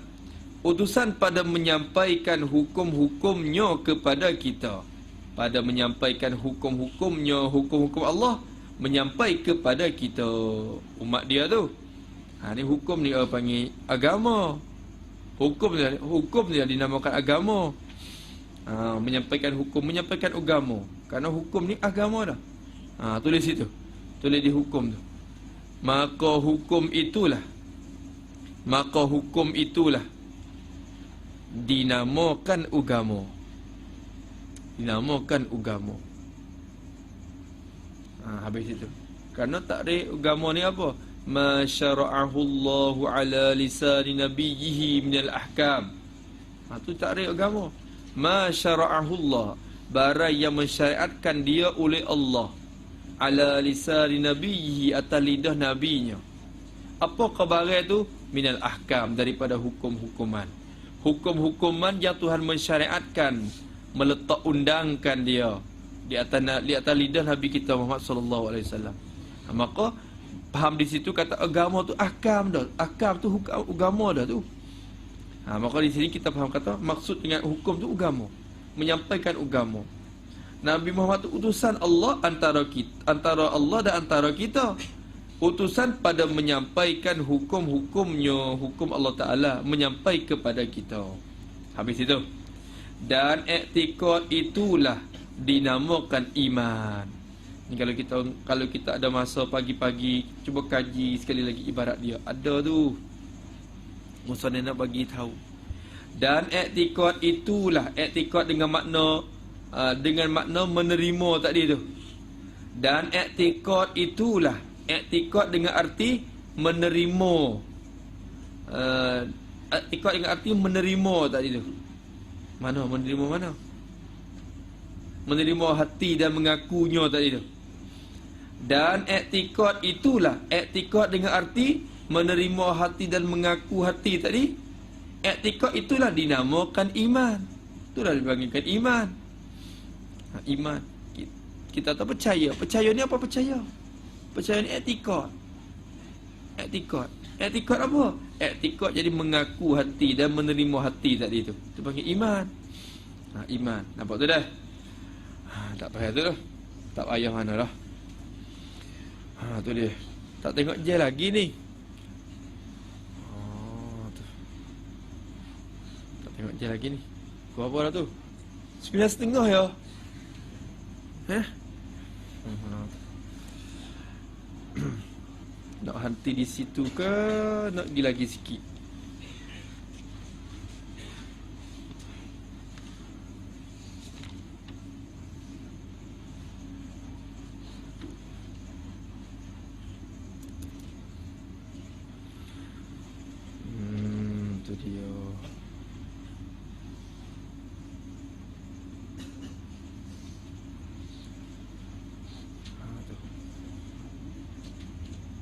Utusan pada menyampaikan hukum-hukumnya kepada kita. Pada menyampaikan hukum-hukumnya, hukum-hukum Allah, menyampai kepada kita, umat dia tu. Ni hukum ni orang panggil agama. Hukum dia dinamakan agama. Menyampaikan hukum, menyampaikan agama. Kerana hukum ni agama dah. Tulis situ. Tulis di hukum tu. Maka hukum itulah dinamakan agama. Dinamakan agama. Habis itu. Kerana takrif agama ni apa? Ma syara'ahu Allahu ala lisan nabiyhi minal ahkam. Tu takrif agama. Ma syara'ahu Allah, barang yang mensyariatkan dia oleh Allah, ala lisan nabiyhi, atas lidah nabinya. Apa kabar itu? Minal ahkam, daripada hukum-hukuman. Hukum-hukuman yang Tuhan mensyariatkan, meletak undangkan dia di atas lidah Nabi kita Muhammad sallallahu alaihi wasallam. Maka faham di situ kata agama tu ahkam dah. Ahkam tu hukum agama dah tu. Maka di sini kita faham kata maksud dengan hukum tu agama, menyampaikan agama. Nabi Muhammad itu utusan Allah antara Allah dan antara kita. Utusan pada menyampaikan hukum-hukumnya, hukum Allah Ta'ala, menyampaikan kepada kita. Habis itu. Dan i'tiqad itulah dinamakan iman. Ni kalau kita ada masa pagi-pagi, cuba kaji sekali lagi ibarat dia. Ada tu. Musa nak bagi tahu. Dan i'tiqad itulah, i'tiqad dengan makna menerima tadi tu. Dan i'tiqad itulah, i'tiqad dengan arti menerima. I'tiqad dengan arti menerima tadi tu. Mana menerima mana? Menerima hati dan mengakunya tadi tu. Dan i'tiqad itulah, i'tiqad dengan arti menerima hati dan mengaku hati tadi. I'tiqad itulah dinamakan iman. Itulah dipanggilkan iman. Iman. Kita tak percaya. Percaya ni apa percaya? Percaya ni i'tiqad. I'tiqad. I'tiqad apa? I'tiqad jadi mengaku hati dan menerima hati tadi tu. Itu panggil iman. Iman. Nampak tu dah? Tak payah tu dah. Tak payah mana dah. Tu dia. Tak tengok je lagi ni. Tu. Tak tengok je lagi ni. Kau apa dah tu? 9.30 ya? Nak henti di situ ke nak pergi lagi sikit? Tu dia.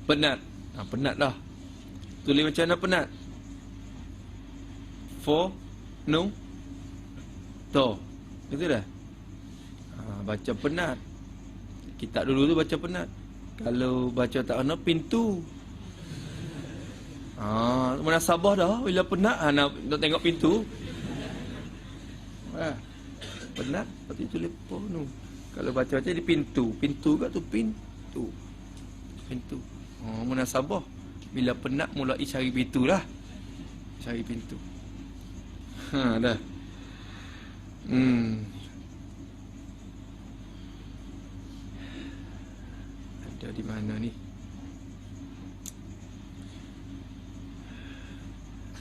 Penat. Penat dah. Tulis macam mana penat? No. To. Itu dah. Baca penat. Kitab dulu tu baca penat. Kalau baca tak kena pintu. Munasabah dah. Bila penat nak tengok pintu. Penat. Lepas tu tulis no. Kalau baca-baca di pintu. Pintu kat tu pintu. Pintu. Munasabah. Bila penat mulai cari pintu lah. Cari pintu. Dah. Ada di mana ni?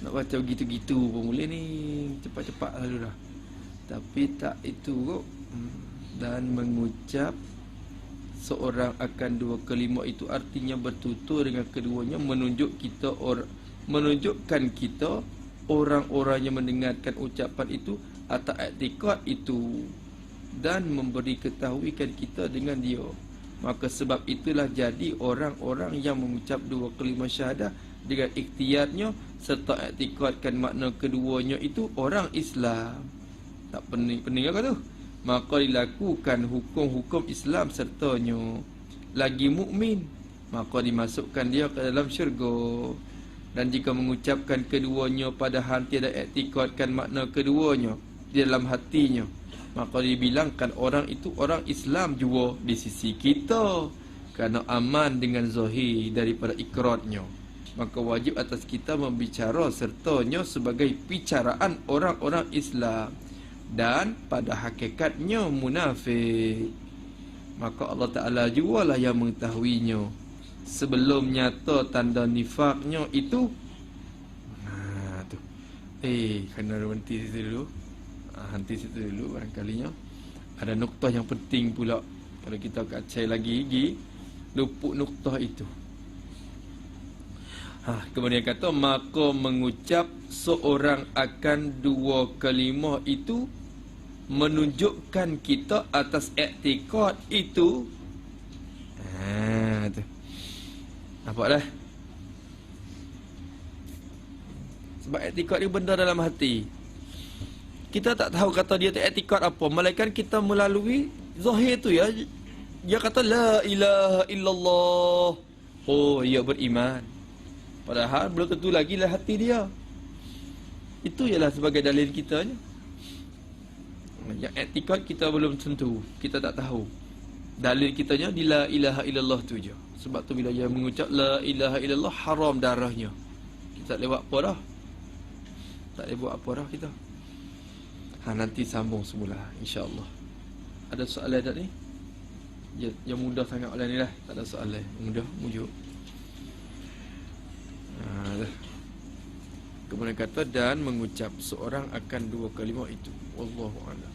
Nak baca gitu-gitu pun boleh ni. Cepat-cepat lalu dah. Tapi tak itu kok. Dan mengucap seorang akan dua kelima itu artinya bertutur dengan keduanya, menunjukkan kita orang-orang yang mendengarkan ucapan itu atau i'tiqad itu dan memberi ketahuikan kita dengan dia. Maka sebab itulah jadi orang-orang yang mengucap dua kelima syahadah dengan ikhtiarnya serta i'tiqadkan makna keduanya itu orang Islam. Tak pening apa tu? Maka dilakukan hukum-hukum Islam sertanya. Lagi mukmin, maka dimasukkan dia ke dalam syurga. Dan jika mengucapkan keduanya pada hati dan i'tiqadkan makna keduanya di dalam hatinya, maka dibilangkan orang itu orang Islam jua di sisi kita, kerana aman dengan zahir daripada ikradnya. Maka wajib atas kita membicara sertanya sebagai bicaraan orang-orang Islam, dan pada hakikatnya munafik. Maka Allah Ta'ala jualah yang mengetahuinya sebelum nyata tanda nifaknya itu. Tu. Kena berhenti situ dulu. Henti situ dulu barangkalinya. Ada noktah yang penting pula. Kalau kita kacai lagi luput noktah itu. Kemudian kata, maka mengucap seorang akan dua kalimah itu menunjukkan kita atas i'tiqad itu. Tu. Nampak dah? Sebab i'tiqad ni benda dalam hati. Kita tak tahu kata dia tu i'tiqad apa, melainkan kita melalui zahir tu ya. Dia kata la ilaha illallah. Oh, ia beriman. Padahal belum tentu lagi lah hati dia. Itu ialah sebagai dalil kita ni. Yang etikad kita belum tentu, kita tak tahu. Dalil kitanya di la ilaha illallah tu je. Sebab tu bila dia mengucap la ilaha illallah, haram darahnya. Kita tak boleh buat apa dah. Tak boleh buat apa dah kita. Nanti sambung semula insya-Allah. Ada soalan tak ni? Yang mudah sangat soalan ni lah. Tak ada soalan. Mudah, mujuk. Kemudian kata dan mengucap seorang akan dua kalimah itu. Wallahu a'lam.